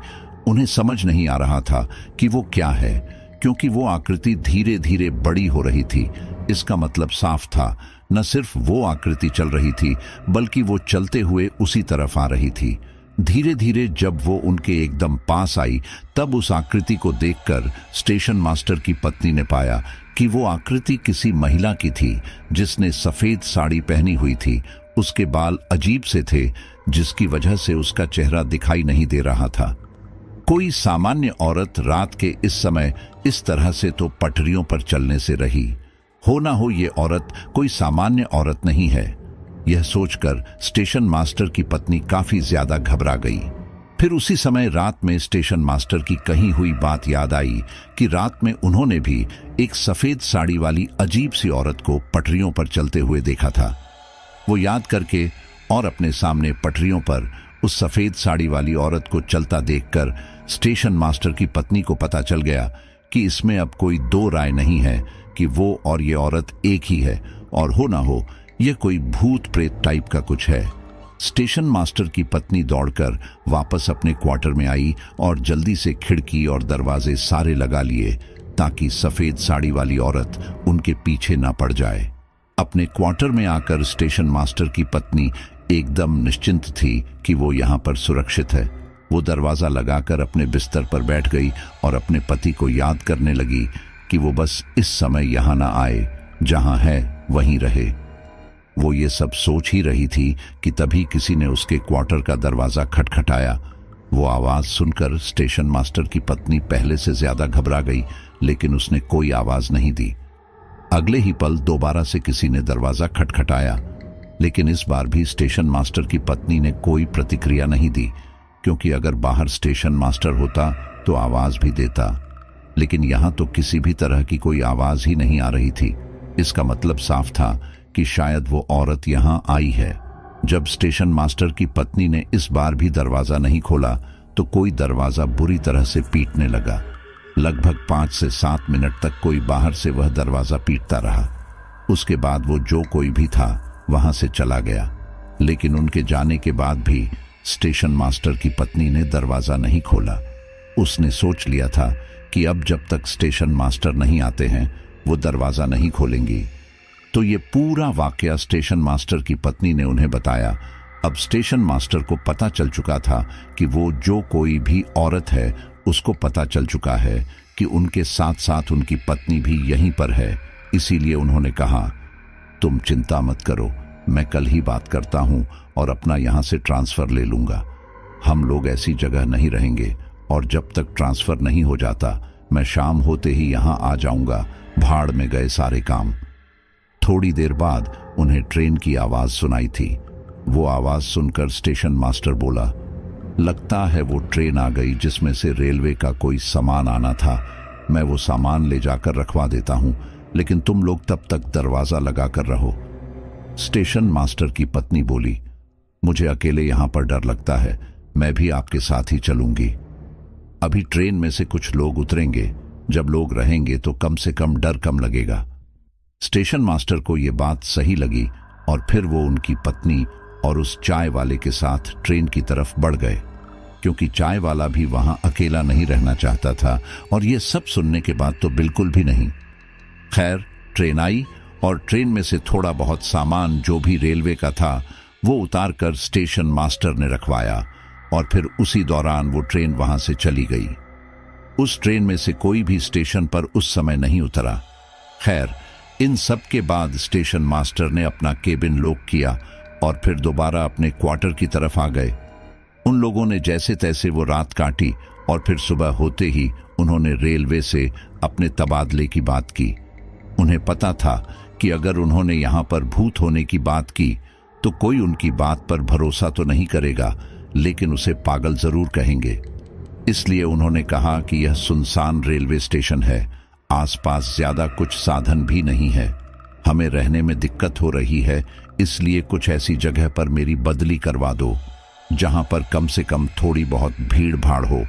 Speaker 1: उन्हें समझ नहीं आ रहा था कि वो क्या है, क्योंकि वो आकृति धीरे धीरे बड़ी हो रही थी। इसका मतलब साफ था, न सिर्फ वो आकृति चल रही थी, बल्कि वो चलते हुए उसी तरफ आ रही थी। धीरे धीरे जब वो उनके एकदम पास आई, तब उस आकृति को देखकर स्टेशन मास्टर की पत्नी ने पाया कि वो आकृति किसी महिला की थी, जिसने सफेद साड़ी पहनी हुई थी। उसके बाल अजीब से थे, जिसकी वजह से उसका चेहरा दिखाई नहीं दे रहा था। कोई सामान्य औरत रात के इस समय इस तरह से तो पटरियों पर चलने से रही हो ना हो ये औरत कोई सामान्य औरत नहीं है। यह सोचकर स्टेशन मास्टर की पत्नी काफी ज्यादा घबरा गई। फिर उसी समय रात में स्टेशन मास्टर की कही हुई बात याद आई कि रात में उन्होंने भी एक सफेद साड़ी वाली अजीब सी औरत को पटरियों पर चलते हुए देखा था। वो याद करके और अपने सामने पटरियों पर उस सफेद साड़ी वाली औरत को चलता देखकर स्टेशन मास्टर की पत्नी को पता चल गया कि इसमें अब कोई दो राय नहीं है कि वो और ये औरत एक ही है, और हो ना हो ये कोई भूत प्रेत टाइप का कुछ है। स्टेशन मास्टर की पत्नी दौड़कर वापस अपने क्वार्टर में आई और जल्दी से खिड़की और दरवाजे सारे लगा लिए ताकि सफेद साड़ी वाली औरत उनके पीछे ना पड़ जाए। अपने क्वार्टर में आकर स्टेशन मास्टर की पत्नी एकदम निश्चिंत थी कि वो यहाँ पर सुरक्षित है। वो दरवाजा लगाकर अपने बिस्तर पर बैठ गई और अपने पति को याद करने लगी कि वो बस इस समय यहाँ ना आए, जहाँ है वहीं रहे। वो ये सब सोच ही रही थी कि तभी किसी ने उसके क्वार्टर का दरवाजा खटखटाया। वो आवाज सुनकर स्टेशन मास्टर की पत्नी पहले से ज्यादा घबरा गई, लेकिन उसने कोई आवाज नहीं दी। अगले ही पल दोबारा से किसी ने दरवाजा खटखटाया, लेकिन इस बार भी स्टेशन मास्टर की पत्नी ने कोई प्रतिक्रिया नहीं दी, क्योंकि अगर बाहर स्टेशन मास्टर होता तो आवाज भी देता, लेकिन यहां तो किसी भी तरह की कोई आवाज ही नहीं आ रही थी। इसका मतलब साफ था कि शायद वो औरत यहां आई है। जब स्टेशन मास्टर की पत्नी ने इस बार भी दरवाजा नहीं खोला तो कोई दरवाजा बुरी तरह से पीटने लगा। लगभग 5 से 7 मिनट तक कोई बाहर से वह दरवाजा पीटता रहा। उसके बाद वो जो कोई भी था वहां से चला गया, लेकिन उनके जाने के बाद भी स्टेशन मास्टर की पत्नी ने दरवाजा नहीं खोला। उसने सोच लिया था कि अब जब तक स्टेशन मास्टर नहीं आते हैं वो दरवाजा नहीं खोलेंगी। तो ये पूरा वाकया स्टेशन मास्टर की पत्नी ने उन्हें बताया। अब स्टेशन मास्टर को पता चल चुका था कि वो जो कोई भी औरत है उसको पता चल चुका है कि उनके साथ साथ उनकी पत्नी भी यहीं पर है। इसीलिए उन्होंने कहा, तुम चिंता मत करो, मैं कल ही बात करता हूं और अपना यहां से ट्रांसफर ले लूंगा। हम लोग ऐसी जगह नहीं रहेंगे और जब तक ट्रांसफर नहीं हो जाता मैं शाम होते ही यहां आ जाऊंगा। भाड़ में गए सारे काम। थोड़ी देर बाद उन्हें ट्रेन की आवाज सुनाई थी। वो आवाज सुनकर स्टेशन मास्टर बोला, लगता है वो ट्रेन आ गई जिसमें से रेलवे का कोई सामान आना था। मैं वो सामान ले जाकर रखवा देता हूं, लेकिन तुम लोग तब तक दरवाजा लगाकर रहो। स्टेशन मास्टर की पत्नी बोली, मुझे अकेले यहां पर डर लगता है, मैं भी आपके साथ ही चलूंगी। अभी ट्रेन में से कुछ लोग उतरेंगे, जब लोग रहेंगे तो कम से कम डर कम लगेगा। स्टेशन मास्टर को यह बात सही लगी और फिर वो उनकी पत्नी और उस चाय वाले के साथ ट्रेन की तरफ बढ़ गए, क्योंकि चाय वाला भी वहां अकेला नहीं रहना चाहता था। और ये सब सुनने के बाद तो बिल्कुल भी नहीं। खैर, ट्रेन आई और ट्रेन में से थोड़ा बहुत सामान जो भी रेलवे का था वो उतार कर स्टेशन मास्टर ने रखवाया और फिर उसी दौरान वो ट्रेन वहां से चली गई। उस ट्रेन में से कोई भी स्टेशन पर उस समय नहीं उतरा। खैर, इन सब के बाद स्टेशन मास्टर ने अपना केबिन लॉक किया और फिर दोबारा अपने क्वार्टर की तरफ आ गए। उन लोगों ने जैसे तैसे वो रात काटी और फिर सुबह होते ही उन्होंने रेलवे से अपने तबादले की बात की। उन्हें पता था कि अगर उन्होंने यहाँ पर भूत होने की बात की तो कोई उनकी बात पर भरोसा तो नहीं करेगा, लेकिन उसे पागल जरूर कहेंगे। इसलिए उन्होंने कहा कि यह सुनसान रेलवे स्टेशन है, आसपास ज्यादा कुछ साधन भी नहीं है, हमें रहने में दिक्कत हो रही है, इसलिए कुछ ऐसी जगह पर मेरी बदली करवा दो जहां पर कम से कम थोड़ी बहुत भीड़ भाड़ हो।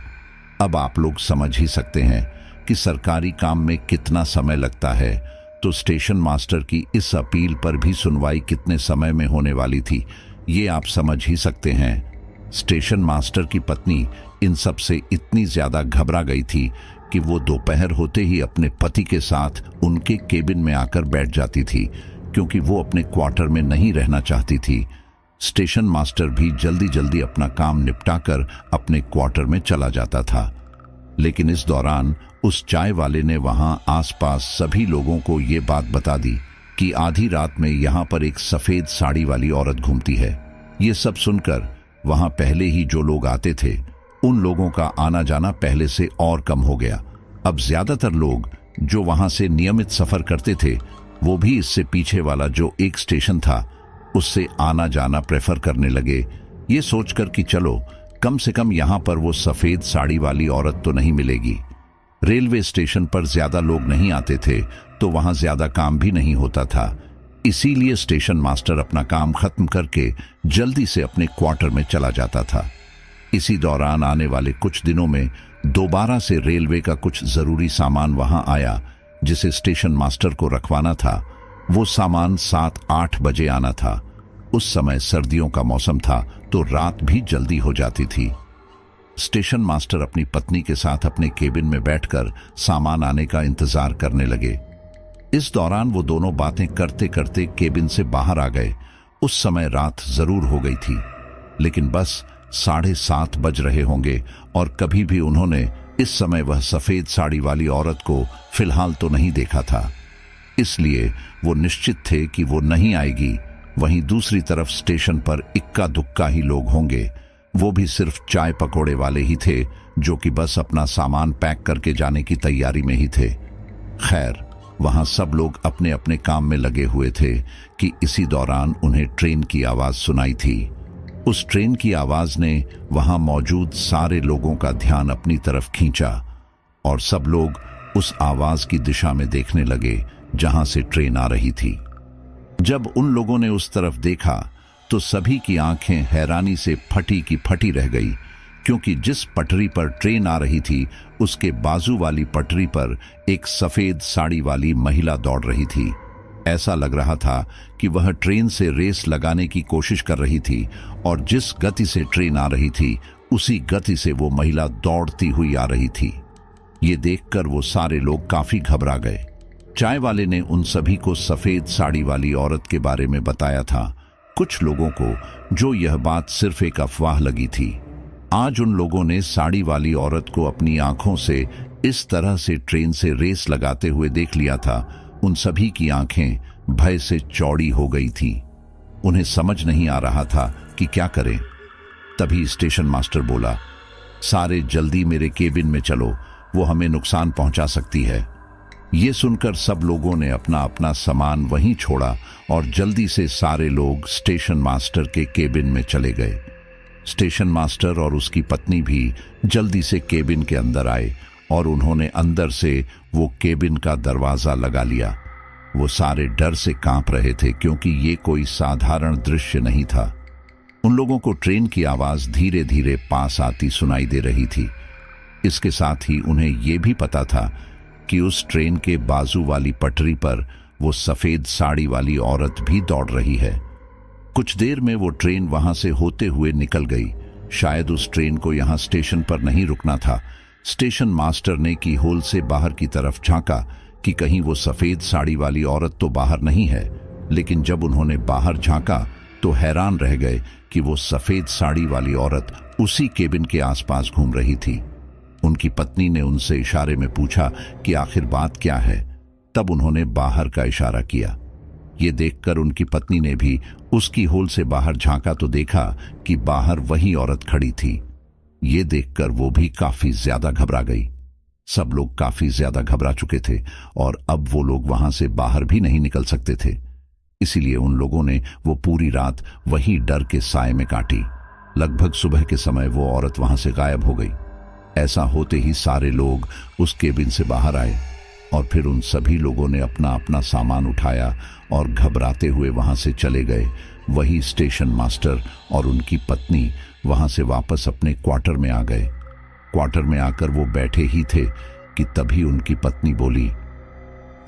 Speaker 1: अब आप लोग समझ ही सकते हैं कि सरकारी काम में कितना समय लगता है, तो स्टेशन मास्टर की इस अपील पर भी सुनवाई कितने समय में होने वाली थी, ये आप समझ ही सकते हैं। स्टेशन मास्टर की पत्नी इन सब से इतनी ज्यादा घबरा गई थी कि वो दोपहर होते ही अपने पति के साथ उनके केबिन में आकर बैठ जाती थी, क्योंकि वो अपने क्वार्टर में नहीं रहना चाहती थी। स्टेशन मास्टर भी जल्दी जल्दी अपना काम निपटाकर अपने क्वार्टर में चला जाता था, लेकिन इस दौरान उस चाय वाले ने वहां आसपास सभी लोगों को ये बात बता दी कि आधी रात में यहाँ पर एक सफेद साड़ी वाली औरत घूमती है। ये सब सुनकर वहां पहले ही जो लोग आते थे उन लोगों का आना जाना पहले से और कम हो गया। अब ज्यादातर लोग जो वहां से नियमित सफर करते थे वो भी इससे पीछे वाला जो एक स्टेशन था उससे आना जाना प्रेफर करने लगे, ये सोचकर कि चलो कम से कम यहां पर वो सफेद साड़ी वाली औरत तो नहीं मिलेगी। रेलवे स्टेशन पर ज्यादा लोग नहीं आते थे तो वहां ज्यादा काम भी नहीं होता था, इसीलिए स्टेशन मास्टर अपना काम खत्म करके जल्दी से अपने क्वार्टर में चला जाता था। इसी दौरान आने वाले कुछ दिनों में दोबारा से रेलवे का कुछ जरूरी सामान वहां आया जिसे स्टेशन मास्टर को रखवाना था। वो सामान 7-8 बजे आना था। उस समय सर्दियों का मौसम था तो रात भी जल्दी हो जाती थी। स्टेशन मास्टर अपनी पत्नी के साथ अपने केबिन में बैठकर सामान आने का इंतजार करने लगे। इस दौरान वो दोनों बातें करते करते केबिन से बाहर आ गए। उस समय रात जरूर हो गई थी, लेकिन बस 7:30 बज रहे होंगे और कभी भी उन्होंने इस समय वह सफेद साड़ी वाली औरत को फिलहाल तो नहीं देखा था, इसलिए वो निश्चित थे कि वो नहीं आएगी। वहीं दूसरी तरफ स्टेशन पर इक्का दुक्का ही लोग होंगे, वो भी सिर्फ चाय पकौड़े वाले ही थे जो कि बस अपना सामान पैक करके जाने की तैयारी में ही थे। खैर, वहां सब लोग अपने अपने काम में लगे हुए थे कि इसी दौरान उन्हें ट्रेन की आवाज सुनाई थी। उस ट्रेन की आवाज ने वहां मौजूद सारे लोगों का ध्यान अपनी तरफ खींचा और सब लोग उस आवाज की दिशा में देखने लगे जहां से ट्रेन आ रही थी। जब उन लोगों ने उस तरफ देखा तो सभी की आंखें हैरानी से फटी की फटी रह गई, क्योंकि जिस पटरी पर ट्रेन आ रही थी उसके बाजू वाली पटरी पर एक सफेद साड़ी वाली महिला दौड़ रही थी। ऐसा लग रहा था कि वह ट्रेन से रेस लगाने की कोशिश कर रही थी और जिस गति से ट्रेन आ रही थी उसी गति से वो महिला दौड़ती हुई आ रही थी। ये देखकर वो सारे लोग काफी घबरा गए। चाय वाले ने उन सभी को सफेद साड़ी वाली औरत के बारे में बताया था। कुछ लोगों को जो यह बात सिर्फ एक अफवाह लगी थी। आज उन लोगों ने साड़ी वाली औरत को अपनी आंखों से इस तरह से ट्रेन से रेस लगाते हुए देख लिया था। उन सभी की आंखें भय से चौड़ी हो गई थी। उन्हें समझ नहीं आ रहा था कि क्या करें। तभी स्टेशन मास्टर बोला, सारे जल्दी मेरे केबिन में चलो, वो हमें नुकसान पहुंचा सकती है। ये सुनकर सब लोगों ने अपना अपना सामान वहीं छोड़ा और जल्दी से सारे लोग स्टेशन मास्टर के केबिन में चले गए। स्टेशन मास्टर और उसकी पत्नी भी जल्दी से केबिन के अंदर आए और उन्होंने अंदर से वो केबिन का दरवाजा लगा लिया। वो सारे डर से कांप रहे थे क्योंकि ये कोई साधारण दृश्य नहीं था। उन लोगों को ट्रेन की आवाज धीरे धीरे पास आती सुनाई दे रही थी। इसके साथ ही उन्हें ये भी पता था कि उस ट्रेन के बाजू वाली पटरी पर वो सफेद साड़ी वाली औरत भी दौड़ रही है। कुछ देर में वो ट्रेन वहां से होते हुए निकल गई। शायद उस ट्रेन को यहां स्टेशन पर नहीं रुकना था। स्टेशन मास्टर ने की होल से बाहर की तरफ झांका कि कहीं वो सफेद साड़ी वाली औरत तो बाहर नहीं है, लेकिन जब उन्होंने बाहर झांका तो हैरान रह गए कि वो सफेद साड़ी वाली औरत उसी केबिन के आसपास घूम रही थी। उनकी पत्नी ने उनसे इशारे में पूछा कि आखिर बात क्या है। तब उन्होंने बाहर का इशारा किया। ये देखकर उनकी पत्नी ने भी उसकी होल से बाहर झांका तो देखा कि बाहर वही औरत खड़ी थी। ये देखकर वो भी काफी ज्यादा घबरा गई। सब लोग काफी ज्यादा घबरा चुके थे और अब वो लोग वहां से बाहर भी नहीं निकल सकते थे। इसीलिए उन लोगों ने वो पूरी रात वही डर के साए में काटी। लगभग सुबह के समय वो औरत वहां से गायब हो गई। ऐसा होते ही सारे लोग उस केबिन से बाहर आए और फिर उन सभी लोगों ने अपना अपना सामान उठाया और घबराते हुए वहां से चले गए। वही स्टेशन मास्टर और उनकी पत्नी वहां से वापस अपने क्वार्टर में आ गए। क्वार्टर में आकर वो बैठे ही थे कि तभी उनकी पत्नी बोली,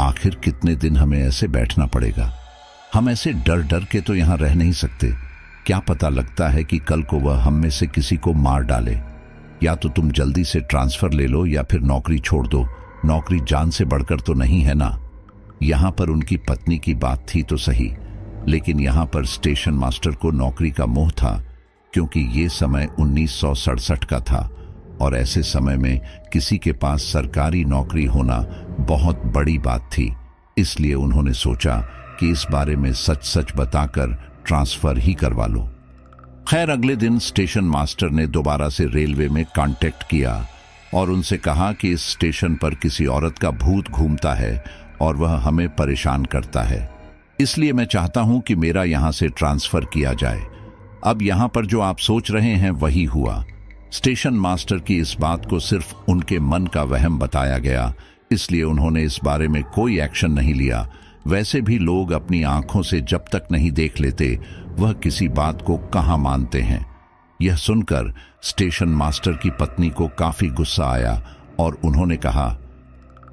Speaker 1: आखिर कितने दिन हमें ऐसे बैठना पड़ेगा? हम ऐसे डर डर के तो यहां रह नहीं सकते। क्या पता लगता है कि कल को वह हम में से किसी को मार डाले। या तो तुम जल्दी से ट्रांसफर ले लो या फिर नौकरी छोड़ दो। नौकरी जान से बढ़कर तो नहीं है ना। यहां पर उनकी पत्नी की बात थी तो सही, लेकिन यहां पर स्टेशन मास्टर को नौकरी का मोह था, क्योंकि ये समय 1967 का था और ऐसे समय में किसी के पास सरकारी नौकरी होना बहुत बड़ी बात थी। इसलिए उन्होंने सोचा कि इस बारे में सच सच बताकर ट्रांसफर ही करवा लो। खैर अगले दिन स्टेशन मास्टर ने दोबारा से रेलवे में कांटेक्ट किया और उनसे कहा कि इस स्टेशन पर किसी औरत का भूत घूमता है और वह हमें परेशान करता है, इसलिए मैं चाहता हूं कि मेरा यहां से ट्रांसफर किया जाए। अब यहां पर जो आप सोच रहे हैं वही हुआ। स्टेशन मास्टर की इस बात को सिर्फ उनके मन का वहम बताया गया, इसलिए उन्होंने इस बारे में कोई एक्शन नहीं लिया। वैसे भी लोग अपनी आंखों से जब तक नहीं देख लेते वह किसी बात को कहां मानते हैं। यह सुनकर स्टेशन मास्टर की पत्नी को काफी गुस्सा आया और उन्होंने कहा,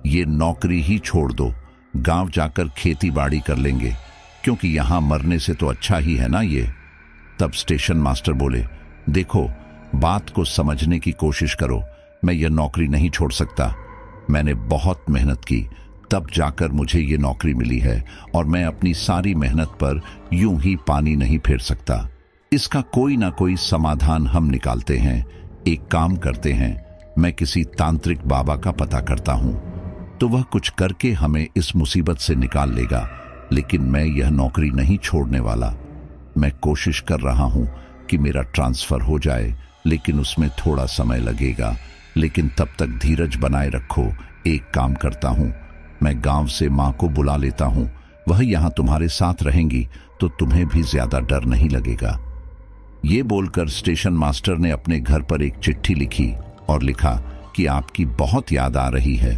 Speaker 1: ये नौकरी ही छोड़ दो, गांव जाकर खेती बाड़ी कर लेंगे, क्योंकि यहां मरने से तो अच्छा ही है ना ये। तब स्टेशन मास्टर बोले, देखो बात को समझने की कोशिश करो, मैं यह नौकरी नहीं छोड़ सकता। मैंने बहुत मेहनत की, तब जाकर मुझे ये नौकरी मिली है और मैं अपनी सारी मेहनत पर यूं ही पानी नहीं फेर सकता। इसका कोई ना कोई समाधान हम निकालते हैं। एक काम करते हैं, मैं किसी तांत्रिक बाबा का पता करता हूं, तो वह कुछ करके हमें इस मुसीबत से निकाल लेगा, लेकिन मैं यह नौकरी नहीं छोड़ने वाला। मैं कोशिश कर रहा हूं कि मेरा ट्रांसफर हो जाए, लेकिन उसमें थोड़ा समय लगेगा, लेकिन तब तक धीरज बनाए रखो। एक काम करता हूं, मैं गांव से मां को बुला लेता हूं, वह यहां तुम्हारे साथ रहेंगी तो तुम्हें भी ज्यादा डर नहीं लगेगा। ये बोलकर स्टेशन मास्टर ने अपने घर पर एक चिट्ठी लिखी और लिखा कि आपकी बहुत याद आ रही है,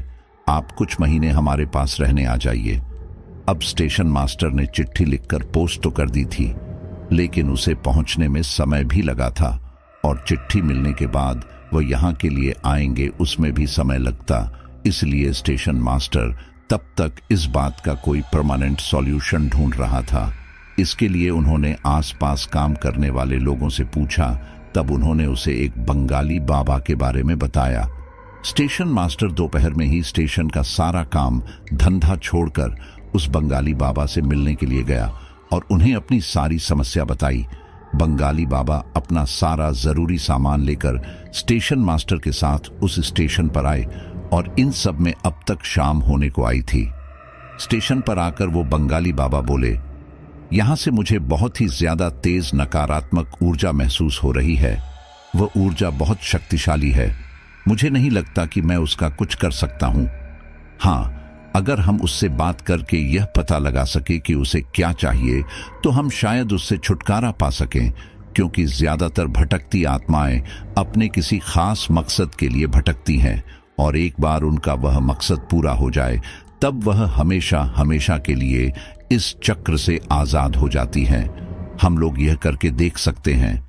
Speaker 1: आप कुछ महीने हमारे पास रहने आ जाइए। अब स्टेशन मास्टर ने चिट्ठी लिखकर पोस्ट तो कर दी थी, लेकिन उसे पहुंचने में समय भी लगा था और चिट्ठी मिलने के बाद वह यहां के लिए आएंगे उसमें भी समय लगता। इसलिए स्टेशन मास्टर तब तक इस बात का कोई परमानेंट सॉल्यूशन ढूंढ रहा था। इसके लिए उन्होंने आसपास काम करने वाले लोगों से पूछा, तब उन्होंने उसे एक बंगाली बाबा के बारे में बताया। स्टेशन मास्टर दोपहर में ही स्टेशन का सारा काम धंधा छोड़कर उस बंगाली बाबा से मिलने के लिए गया और उन्हें अपनी सारी समस्या बताई। बंगाली बाबा अपना सारा जरूरी सामान लेकर स्टेशन मास्टर के साथ उस स्टेशन पर आए और इन सब में अब तक शाम होने को आई थी। स्टेशन पर आकर वो बंगाली बाबा बोले, यहां से मुझे बहुत ही ज्यादा तेज नकारात्मक ऊर्जा महसूस हो रही है। वह ऊर्जा बहुत शक्तिशाली है, मुझे नहीं लगता कि मैं उसका कुछ कर सकता हूं। हाँ, अगर हम उससे बात करके यह पता लगा सके कि उसे क्या चाहिए तो हम शायद उससे छुटकारा पा सकें, क्योंकि ज्यादातर भटकती आत्माएं अपने किसी खास मकसद के लिए भटकती हैं और एक बार उनका वह मकसद पूरा हो जाए तब वह हमेशा हमेशा के लिए इस चक्र से आजाद हो जाती हैं। हम लोग यह करके देख सकते हैं।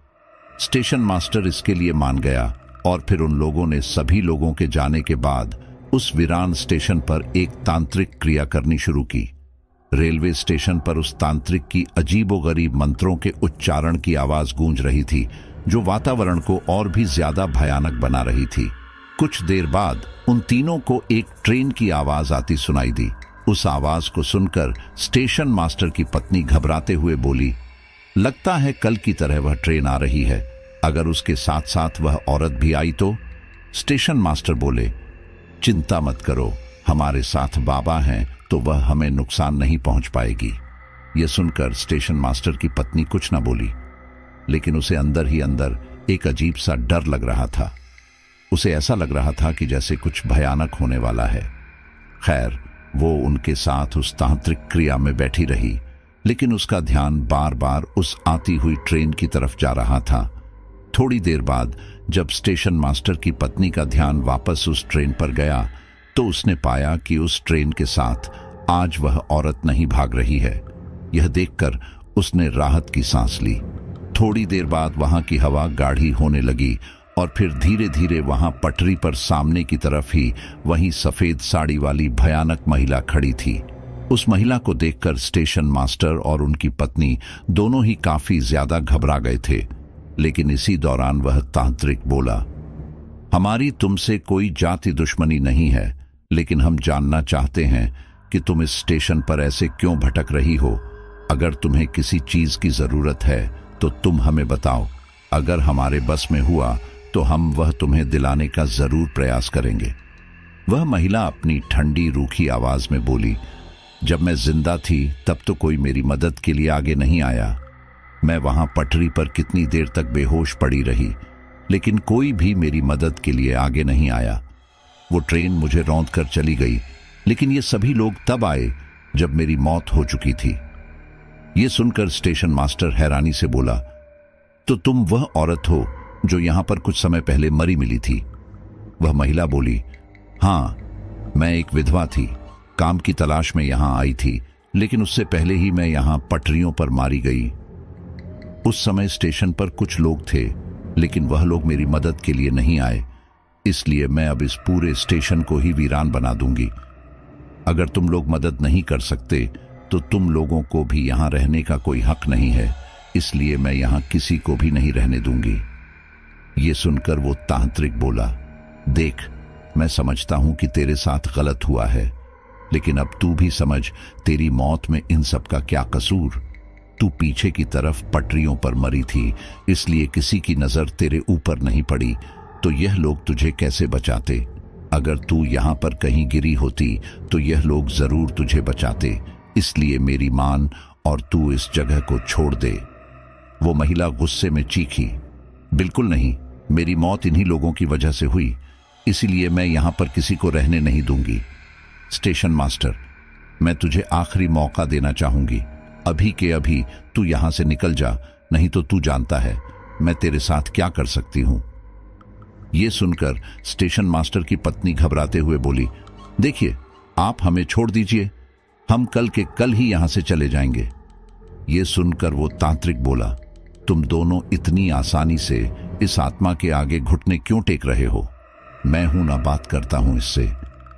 Speaker 1: स्टेशन मास्टर इसके लिए मान गया और फिर उन लोगों ने सभी लोगों के जाने के बाद उस वीरान स्टेशन पर एक तांत्रिक क्रिया करनी शुरू की। रेलवे स्टेशन पर उस तांत्रिक की अजीबोगरीब मंत्रों के उच्चारण की आवाज गूंज रही थी, जो वातावरण को और भी ज्यादा भयानक बना रही थी। कुछ देर बाद उन तीनों को एक ट्रेन की आवाज आती सुनाई दी। उस आवाज को सुनकर स्टेशन मास्टर की पत्नी घबराते हुए बोली, लगता है कल की तरह वह ट्रेन आ रही है, अगर उसके साथ साथ वह औरत भी आई तो। स्टेशन मास्टर बोले, चिंता मत करो, हमारे साथ बाबा हैं तो वह हमें नुकसान नहीं पहुंच पाएगी। यह सुनकर स्टेशन मास्टर की पत्नी कुछ न बोली, लेकिन उसे अंदर ही अंदर एक अजीब सा डर लग रहा था। उसे ऐसा लग रहा था कि जैसे कुछ भयानक होने वाला है। खैर, वो उनके साथ उस तांत्रिक क्रिया में बैठी रही, लेकिन उसका ध्यान बार बार उस आती हुई ट्रेन की तरफ जा रहा था। थोड़ी देर बाद जब स्टेशन मास्टर की पत्नी का ध्यान वापस उस ट्रेन पर गया तो उसने पाया कि उस ट्रेन के साथ आज वह औरत नहीं भाग रही है। यह देखकर उसने राहत की सांस ली। थोड़ी देर बाद वहां की हवा गाढ़ी होने लगी और फिर धीरे धीरे वहां पटरी पर सामने की तरफ ही वही सफेद साड़ी वाली भयानक महिला खड़ी थी। उस महिला को देखकर स्टेशन मास्टर और उनकी पत्नी दोनों ही काफी ज्यादा घबरा गए थे। लेकिन इसी दौरान वह तांत्रिक बोला, हमारी तुमसे कोई जाति दुश्मनी नहीं है, लेकिन हम जानना चाहते हैं कि तुम इस स्टेशन पर ऐसे क्यों भटक रही हो। अगर तुम्हें किसी चीज की जरूरत है तो तुम हमें बताओ। अगर हमारे बस में हुआ तो हम वह तुम्हें दिलाने का जरूर प्रयास करेंगे। वह महिला अपनी ठंडी रूखी आवाज में बोली, जब मैं जिंदा थी तब तो कोई मेरी मदद के लिए आगे नहीं आया। मैं वहां पटरी पर कितनी देर तक बेहोश पड़ी रही, लेकिन कोई भी मेरी मदद के लिए आगे नहीं आया। वो ट्रेन मुझे रौंद कर चली गई, लेकिन ये सभी लोग तब आए जब मेरी मौत हो चुकी थी। ये सुनकर स्टेशन मास्टर हैरानी से बोला, तो तुम वह औरत हो जो यहां पर कुछ समय पहले मरी मिली थी? वह महिला बोली, हाँ, मैं एक विधवा थी, काम की तलाश में यहां आई थी, लेकिन उससे पहले ही मैं यहां पटरियों पर मारी गई। उस समय स्टेशन पर कुछ लोग थे, लेकिन वह लोग मेरी मदद के लिए नहीं आए, इसलिए मैं अब इस पूरे स्टेशन को ही वीरान बना दूंगी। अगर तुम लोग मदद नहीं कर सकते तो तुम लोगों को भी यहां रहने का कोई हक नहीं है, इसलिए मैं यहां किसी को भी नहीं रहने दूंगी। ये सुनकर वो तांत्रिक बोला, देख, मैं समझता हूं कि तेरे साथ गलत हुआ है, लेकिन अब तू भी समझ, तेरी मौत में इन सब का क्या कसूर? तू पीछे की तरफ पटरियों पर मरी थी, इसलिए किसी की नजर तेरे ऊपर नहीं पड़ी, तो यह लोग तुझे कैसे बचाते? अगर तू यहां पर कहीं गिरी होती तो यह लोग जरूर तुझे बचाते, इसलिए मेरी मान और तू इस जगह को छोड़ दे। वो महिला गुस्से में चीखी, बिल्कुल नहीं, मेरी मौत इन्हीं लोगों की वजह से हुई, इसीलिए मैं यहां पर किसी को रहने नहीं दूंगी। स्टेशन मास्टर, मैं तुझे आखिरी मौका देना चाहूंगी, अभी के अभी तू यहां से निकल जा, नहीं तो तू जानता है मैं तेरे साथ क्या कर सकती हूं। यह सुनकर स्टेशन मास्टर की पत्नी घबराते हुए बोली, देखिए, आप हमें छोड़ दीजिए, हम कल के कल ही यहां से चले जाएंगे। यह सुनकर वो तांत्रिक बोला, तुम दोनों इतनी आसानी से इस आत्मा के आगे घुटने क्यों टेक रहे हो? मैं हूं ना, बात करता हूं इससे।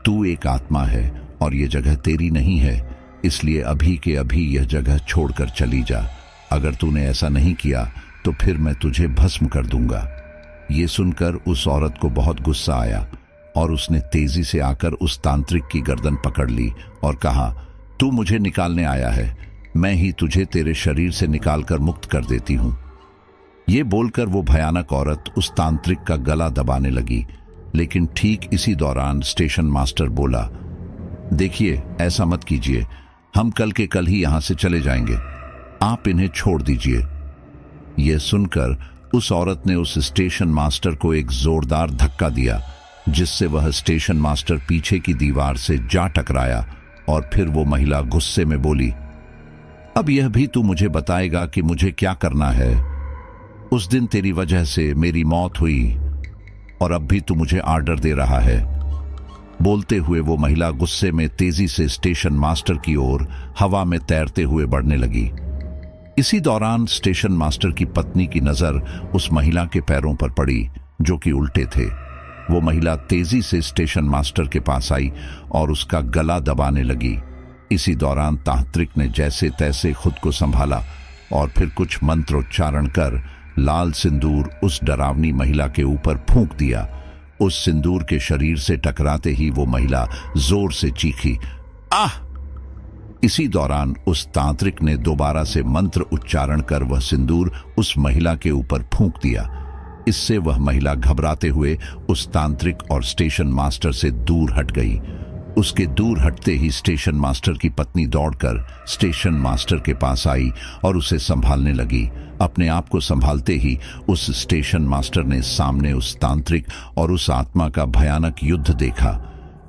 Speaker 1: तू एक आत्मा है और यह जगह तेरी नहीं है, इसलिए अभी के अभी यह जगह छोड़कर चली जा। अगर तूने ऐसा नहीं किया तो फिर मैं तुझे भस्म कर दूंगा। ये सुनकर उस औरत को बहुत गुस्सा आया और उसने तेजी से आकर उस तांत्रिक की गर्दन पकड़ ली और कहा, तू मुझे निकालने आया है, मैं ही तुझे तेरे शरीर से निकालकर मुक्त कर देती हूं। ये बोलकर वो भयानक औरत उस तांत्रिक का गला दबाने लगी, लेकिन ठीक इसी दौरान स्टेशन मास्टर बोला, देखिए, ऐसा मत कीजिए, हम कल के कल ही यहां से चले जाएंगे, आप इन्हें छोड़ दीजिए। यह सुनकर उस औरत ने उस स्टेशन मास्टर को एक जोरदार धक्का दिया, जिससे वह स्टेशन मास्टर पीछे की दीवार से जा टकराया और फिर वो महिला गुस्से में बोली, अब यह भी तू मुझे बताएगा कि मुझे क्या करना है? उस दिन तेरी वजह से मेरी मौत हुई और अब भी तू मुझे आर्डर दे रहा है। बोलते हुए वो महिला गुस्से में तेजी से स्टेशन मास्टर की ओर हवा में तैरते हुए बढ़ने लगी। इसी दौरान स्टेशन मास्टर की पत्नी की नजर उस महिला के पैरों पर पड़ी, जो कि उल्टे थे। वो महिला तेजी से स्टेशन मास्टर के पास आई और उसका गला दबाने लगी। इसी दौरान तांत्रिक ने जैसे तैसे खुद को संभाला और फिर कुछ मंत्रोच्चारण कर लाल सिंदूर उस डरावनी महिला के ऊपर फूंक दिया। उस सिंदूर के शरीर से टकराते ही वो महिला जोर से चीखी, आह! इसी दौरान उस तांत्रिक ने दोबारा से मंत्र उच्चारण कर वह सिंदूर उस महिला के ऊपर फूंक दिया। इससे वह महिला घबराते हुए उस तांत्रिक और स्टेशन मास्टर से दूर हट गई। उसके दूर हटते ही स्टेशन मास्टर की पत्नी दौड़कर स्टेशन मास्टर के पास आई और उसे संभालने लगी। अपने आप को संभालते ही उस स्टेशन मास्टर ने सामने उस तांत्रिक और उस आत्मा का भयानक युद्ध देखा।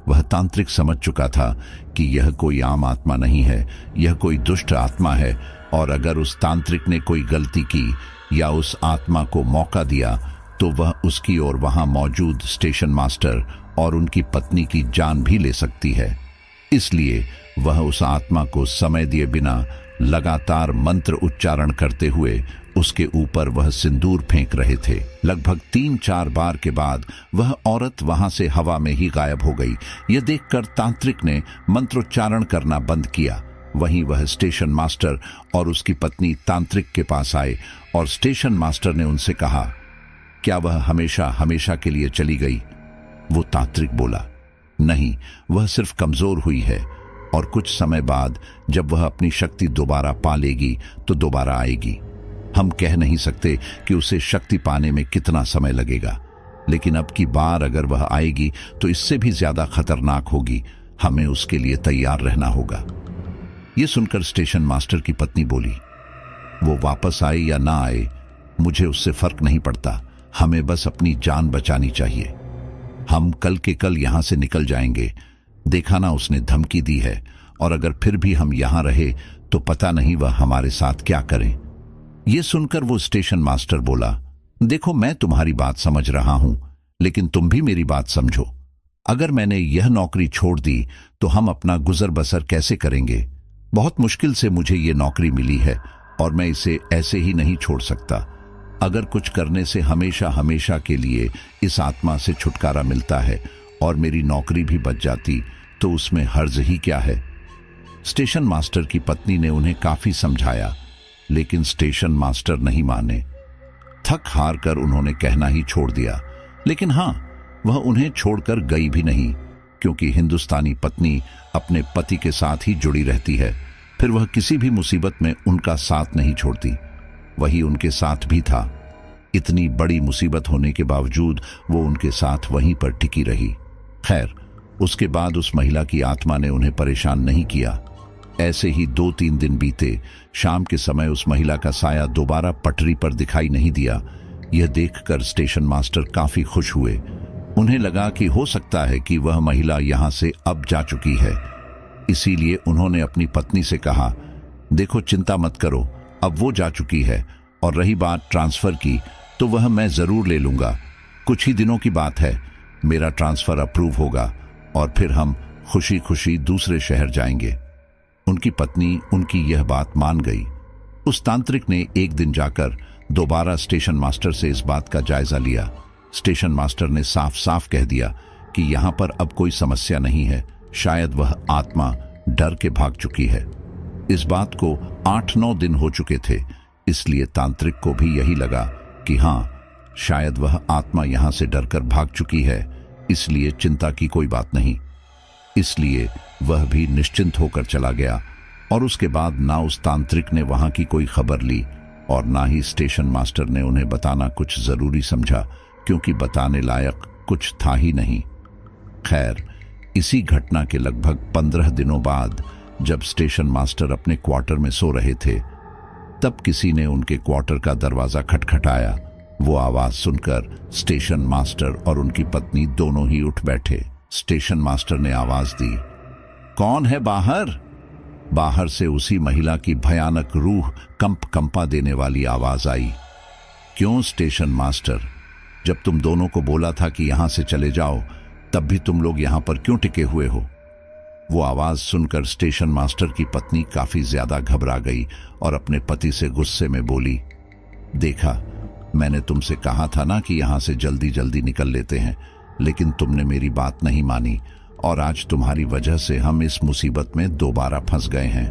Speaker 1: वह तांत्रिक समझ चुका था कि यह कोई आम आत्मा नहीं है, यह कोई दुष्ट आत्मा है, और अगर उस तांत्रिक ने कोई गलती की या उस आत्मा को मौका दिया तो वह उसकी और वहां मौजूद स्टेशन मास्टर और उनकी पत्नी की जान भी ले सकती है। इसलिए वह उस आत्मा को समय दिए बिना लगातार मंत्र उच्चारण करते हुए उसके ऊपर वह सिंदूर फेंक रहे थे। लगभग 3-4 बार के बाद वह औरत वहां से हवा में ही गायब हो गई। यह देखकर तांत्रिक ने मंत्रोच्चारण करना बंद किया। वहीं वह स्टेशन मास्टर और उसकी पत्नी तांत्रिक के पास आए और स्टेशन मास्टर ने उनसे कहा, क्या वह हमेशा हमेशा के लिए चली गई? वो तांत्रिक बोला, नहीं, वह सिर्फ कमजोर हुई है और कुछ समय बाद जब वह अपनी शक्ति दोबारा पा लेगी तो दोबारा आएगी। हम कह नहीं सकते कि उसे शक्ति पाने में कितना समय लगेगा, लेकिन अब की बार अगर वह आएगी तो इससे भी ज्यादा खतरनाक होगी। हमें उसके लिए तैयार रहना होगा। यह सुनकर स्टेशन मास्टर की पत्नी बोली, वो वापस आए या ना आए, मुझे उससे फर्क नहीं पड़ता। हमें बस अपनी जान बचानी चाहिए। हम कल के कल यहां से निकल जाएंगे। देखा ना, उसने धमकी दी है, और अगर फिर भी हम यहां रहे तो पता नहीं वह हमारे साथ क्या करें। यह सुनकर वो स्टेशन मास्टर बोला, देखो मैं तुम्हारी बात समझ रहा हूं, लेकिन तुम भी मेरी बात समझो। अगर मैंने यह नौकरी छोड़ दी तो हम अपना गुजर बसर कैसे करेंगे? बहुत मुश्किल से मुझे ये नौकरी मिली है और मैं इसे ऐसे ही नहीं छोड़ सकता। अगर कुछ करने से हमेशा हमेशा के लिए इस आत्मा से छुटकारा मिलता है और मेरी नौकरी भी बच जाती तो उसमें हर्ज ही क्या है? स्टेशन मास्टर की पत्नी ने उन्हें काफी समझाया, लेकिन स्टेशन मास्टर नहीं माने। थक हार कर उन्होंने कहना ही छोड़ दिया। लेकिन हां, वह उन्हें छोड़कर गई भी नहीं, क्योंकि हिंदुस्तानी पत्नी अपने पति के साथ ही जुड़ी रहती है। फिर वह किसी भी मुसीबत में उनका साथ नहीं छोड़ती। वही उनके साथ भी था। इतनी बड़ी मुसीबत होने के बावजूद वो उनके साथ वहीं पर टिकी रही। खैर, उसके बाद उस महिला की आत्मा ने उन्हें परेशान नहीं किया। ऐसे ही 2-3 दिन बीते। शाम के समय उस महिला का साया दोबारा पटरी पर दिखाई नहीं दिया। यह देखकर स्टेशन मास्टर काफी खुश हुए। उन्हें लगा कि हो सकता है कि वह महिला यहां से अब जा चुकी है। इसीलिए उन्होंने अपनी पत्नी से कहा, देखो चिंता मत करो, अब वो जा चुकी है, और रही बात ट्रांसफर की तो वह मैं जरूर ले लूंगा। कुछ ही दिनों की बात है, मेरा ट्रांसफर अप्रूव होगा और फिर हम खुशी खुशी दूसरे शहर जाएंगे। उनकी पत्नी उनकी यह बात मान गई। उस तांत्रिक ने एक दिन जाकर दोबारा स्टेशन मास्टर से इस बात का जायजा लिया। स्टेशन मास्टर ने साफ साफ कह दिया कि यहां पर अब कोई समस्या नहीं है, शायद वह आत्मा डर के भाग चुकी है। इस बात को 8-9 दिन हो चुके थे, इसलिए तांत्रिक को भी यही लगा कि हां, शायद वह आत्मा यहां से डरकर भाग चुकी है, इसलिए चिंता की कोई बात नहीं। इसलिए वह भी निश्चिंत होकर चला गया, और उसके बाद ना उस तांत्रिक ने वहां की कोई खबर ली और ना ही स्टेशन मास्टर ने उन्हें बताना कुछ जरूरी समझा, क्योंकि बताने लायक कुछ था ही नहीं। खैर, इसी घटना के लगभग 15 दिनों बाद जब स्टेशन मास्टर अपने क्वार्टर में सो रहे थे, तब किसी ने उनके क्वार्टर का दरवाजा खटखटाया। वो आवाज सुनकर स्टेशन मास्टर और उनकी पत्नी दोनों ही उठ बैठे। स्टेशन मास्टर ने आवाज दी, कौन है बाहर? बाहर से उसी महिला की भयानक रूह कंपा देने वाली आवाज आई, क्यों स्टेशन मास्टर, जब तुम दोनों को बोला था कि यहां से चले जाओ, तब भी तुम लोग यहां पर क्यों टिके हुए हो? वो आवाज सुनकर स्टेशन मास्टर की पत्नी काफी ज्यादा घबरा गई और अपने पति से गुस्से में बोली, देखा, मैंने तुमसे कहा था ना कि यहां से जल्दी जल्दी निकल लेते हैं, लेकिन तुमने मेरी बात नहीं मानी और आज तुम्हारी वजह से हम इस मुसीबत में दोबारा फंस गए हैं।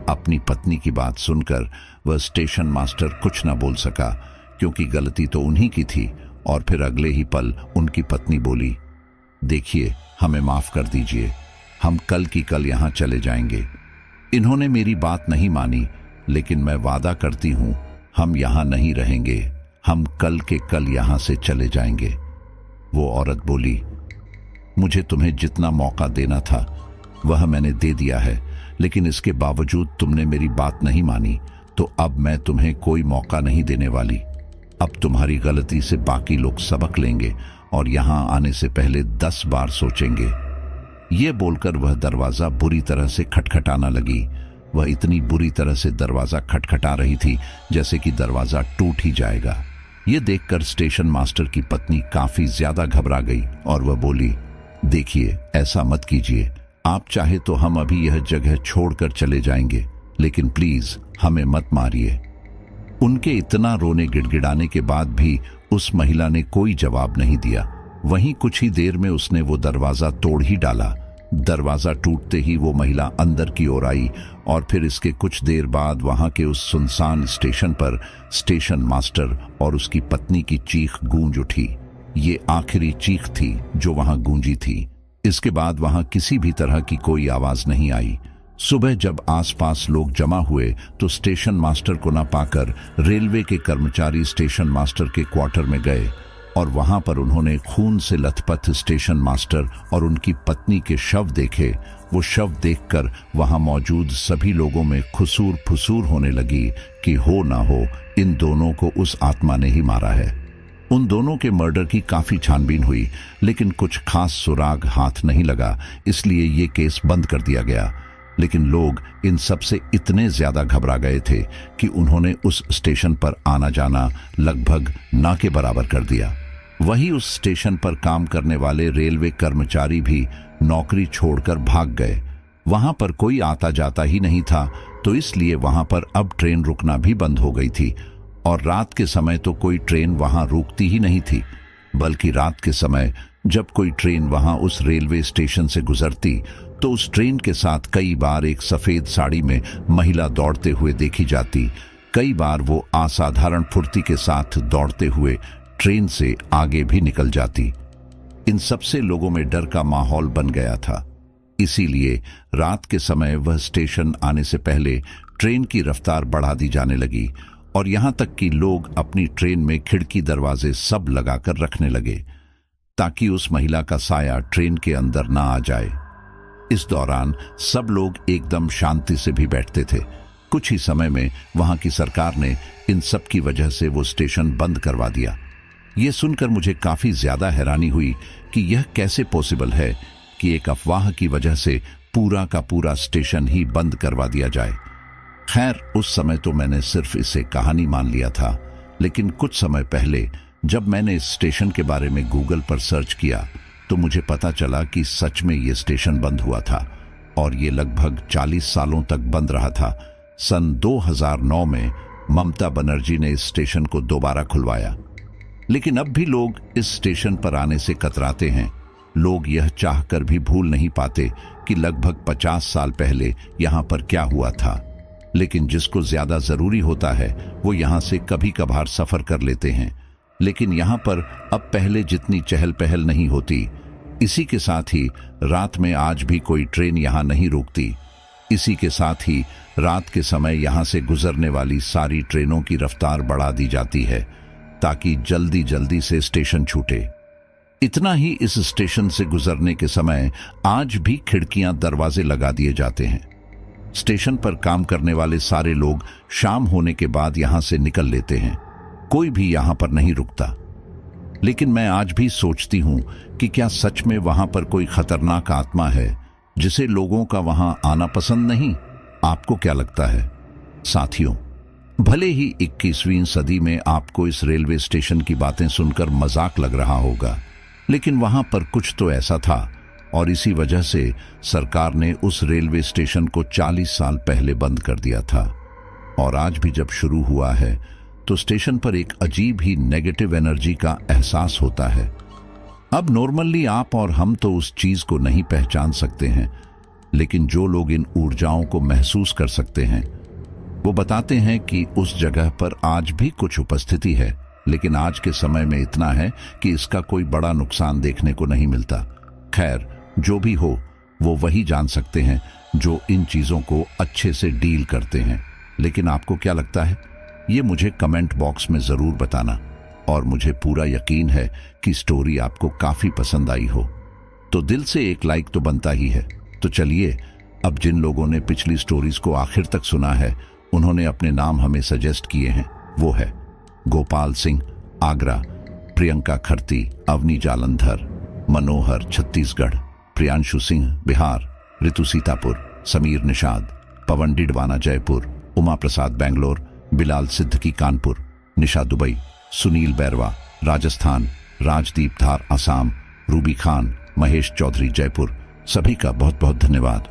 Speaker 1: अपनी पत्नी की बात सुनकर वह स्टेशन मास्टर कुछ न बोल सका, क्योंकि गलती तो उन्हीं की थी। और फिर अगले ही पल उनकी पत्नी बोली, देखिए, हमें माफ कर दीजिए, हम कल की कल यहां चले जाएंगे। इन्होंने मेरी बात नहीं मानी, लेकिन मैं वादा करती हूं हम यहां नहीं रहेंगे, हम कल के कल यहां से चले जाएंगे। वो औरत बोली, मुझे तुम्हें जितना मौका देना था वह मैंने दे दिया है, लेकिन इसके बावजूद तुमने मेरी बात नहीं मानी, तो अब मैं तुम्हें कोई मौका नहीं देने वाली। अब तुम्हारी गलती से बाकी लोग सबक लेंगे और यहां आने से पहले 10 बार सोचेंगे। ये बोलकर वह दरवाजा बुरी तरह से खटखटाना लगी। वह इतनी बुरी तरह से दरवाजा खटखटा रही थी जैसे कि दरवाजा टूट ही जाएगा। ये देखकर स्टेशन मास्टर की पत्नी काफी ज्यादा घबरा गई और वह बोली, देखिए, ऐसा मत कीजिए, आप चाहे तो हम अभी यह जगह छोड़कर चले जाएंगे, लेकिन प्लीज हमें मत मारिए। उनके इतना रोने गिड़गिड़ाने के बाद भी उस महिला ने कोई जवाब नहीं दिया। वहीं कुछ ही देर में उसने वो दरवाजा तोड़ ही डाला। दरवाजा टूटते ही वो महिला अंदर की ओर आई और फिर इसके कुछ देर बाद वहां के उस सुनसान स्टेशन पर स्टेशन मास्टर और उसकी पत्नी की चीख गूंज उठी। ये आखिरी चीख थी जो वहां गूंजी थी। इसके बाद वहां किसी भी तरह की कोई आवाज नहीं आई। सुबह जब आसपास लोग जमा हुए तो स्टेशन मास्टर को न पाकर रेलवे के कर्मचारी स्टेशन मास्टर के क्वार्टर में गए। और वहां पर उन्होंने खून से लथपथ स्टेशन मास्टर और उनकी पत्नी के शव देखे। वो शव देखकर वहां मौजूद सभी लोगों में खुसूर फुसूर होने लगी कि हो ना हो इन दोनों को उस आत्मा ने ही मारा है। उन दोनों के मर्डर की काफी छानबीन हुई, लेकिन कुछ खास सुराग हाथ नहीं लगा, इसलिए ये केस बंद कर दिया गया। लेकिन लोग इन सब से इतने ज्यादा घबरा गए थे कि उन्होंने उस स्टेशन पर आना जाना लगभग ना के बराबर कर दिया। वही उस स्टेशन पर काम करने वाले रेलवे कर्मचारी भी नौकरी छोड़कर भाग गए। वहां पर कोई आता जाता ही नहीं था, तो इसलिए वहां पर अब ट्रेन रुकना भी बंद हो गई थी। और रात के समय तो कोई ट्रेन वहां रुकती ही नहीं थी, बल्कि रात के समय जब कोई ट्रेन वहां उस रेलवे स्टेशन से गुजरती तो उस ट्रेन के साथ कई बार एक सफेद साड़ी में महिला दौड़ते हुए देखी जाती। कई बार वो असाधारण फुर्ती के साथ दौड़ते हुए ट्रेन से आगे भी निकल जाती। इन सबसे लोगों में डर का माहौल बन गया था, इसीलिए रात के समय वह स्टेशन आने से पहले ट्रेन की रफ्तार बढ़ा दी जाने लगी और यहां तक कि लोग अपनी ट्रेन में खिड़की दरवाजे सब लगाकर रखने लगे ताकि उस महिला का साया ट्रेन के अंदर ना आ जाए। इस दौरान सब लोग एकदम शांति से भी बैठते थे। कुछ ही समय में वहां की सरकार ने इन सब की वजह से वो स्टेशन बंद करवा दिया। ये सुनकर मुझे काफी ज्यादा हैरानी हुई कि यह कैसे पॉसिबल है कि एक अफवाह की वजह से पूरा का पूरा स्टेशन ही बंद करवा दिया जाए। खैर, उस समय तो मैंने सिर्फ इसे कहानी मान लिया था, लेकिन कुछ समय पहले जब मैंने इस स्टेशन के बारे में गूगल पर सर्च किया तो मुझे पता चला कि सच में ये स्टेशन बंद हुआ था और ये लगभग 40 सालों तक बंद रहा था। सन 2009 में ममता बनर्जी ने इस स्टेशन को दोबारा खुलवाया, लेकिन अब भी लोग इस स्टेशन पर आने से कतराते हैं। लोग यह चाहकर भी भूल नहीं पाते कि लगभग 50 साल पहले यहाँ पर क्या हुआ था, लेकिन जिसको ज्यादा जरूरी होता है वो यहाँ से कभी कभार सफर कर लेते हैं। लेकिन यहाँ पर अब पहले जितनी चहल पहल नहीं होती। इसी के साथ ही रात में आज भी कोई ट्रेन यहाँ नहीं रुकती। इसी के साथ ही रात के समय यहाँ से गुजरने वाली सारी ट्रेनों की रफ्तार बढ़ा दी जाती है ताकि जल्दी जल्दी से स्टेशन छूटे। इतना ही, इस स्टेशन से गुजरने के समय आज भी खिड़कियां दरवाजे लगा दिए जाते हैं। स्टेशन पर काम करने वाले सारे लोग शाम होने के बाद यहां से निकल लेते हैं, कोई भी यहां पर नहीं रुकता। लेकिन मैं आज भी सोचती हूं कि क्या सच में वहां पर कोई खतरनाक आत्मा है जिसे लोगों का वहां आना पसंद नहीं? आपको क्या लगता है साथियों? भले ही 21वीं सदी में आपको इस रेलवे स्टेशन की बातें सुनकर मजाक लग रहा होगा, लेकिन वहां पर कुछ तो ऐसा था और इसी वजह से सरकार ने उस रेलवे स्टेशन को 40 साल पहले बंद कर दिया था। और आज भी जब शुरू हुआ है तो स्टेशन पर एक अजीब ही नेगेटिव एनर्जी का एहसास होता है। अब नॉर्मली आप और हम तो उस चीज को नहीं पहचान सकते हैं, लेकिन जो लोग इन ऊर्जाओं को महसूस कर सकते हैं वो बताते हैं कि उस जगह पर आज भी कुछ उपस्थिति है, लेकिन आज के समय में इतना है कि इसका कोई बड़ा नुकसान देखने को नहीं मिलता। खैर, जो भी हो वो वही जान सकते हैं जो इन चीजों को अच्छे से डील करते हैं। लेकिन आपको क्या लगता है, ये मुझे कमेंट बॉक्स में जरूर बताना। और मुझे पूरा यकीन है कि स्टोरी आपको काफी पसंद आई हो, तो दिल से एक लाइक तो बनता ही है। तो चलिए, अब जिन लोगों ने पिछली स्टोरीज को आखिर तक सुना है उन्होंने अपने नाम हमें सजेस्ट किए हैं। वो है गोपाल सिंह आगरा, प्रियंका खरती अवनी जालंधर, मनोहर छत्तीसगढ़, प्रियांशु सिंह बिहार, ऋतु सीतापुर, समीर निषाद, पवन डिडवाना जयपुर, उमा प्रसाद बेंगलोर, बिलाल सिद्दकी कानपुर, निशा दुबई, सुनील बैरवा राजस्थान, राजदीप धार असम, रूबी खान, महेश चौधरी जयपुर। सभी का बहुत बहुत धन्यवाद।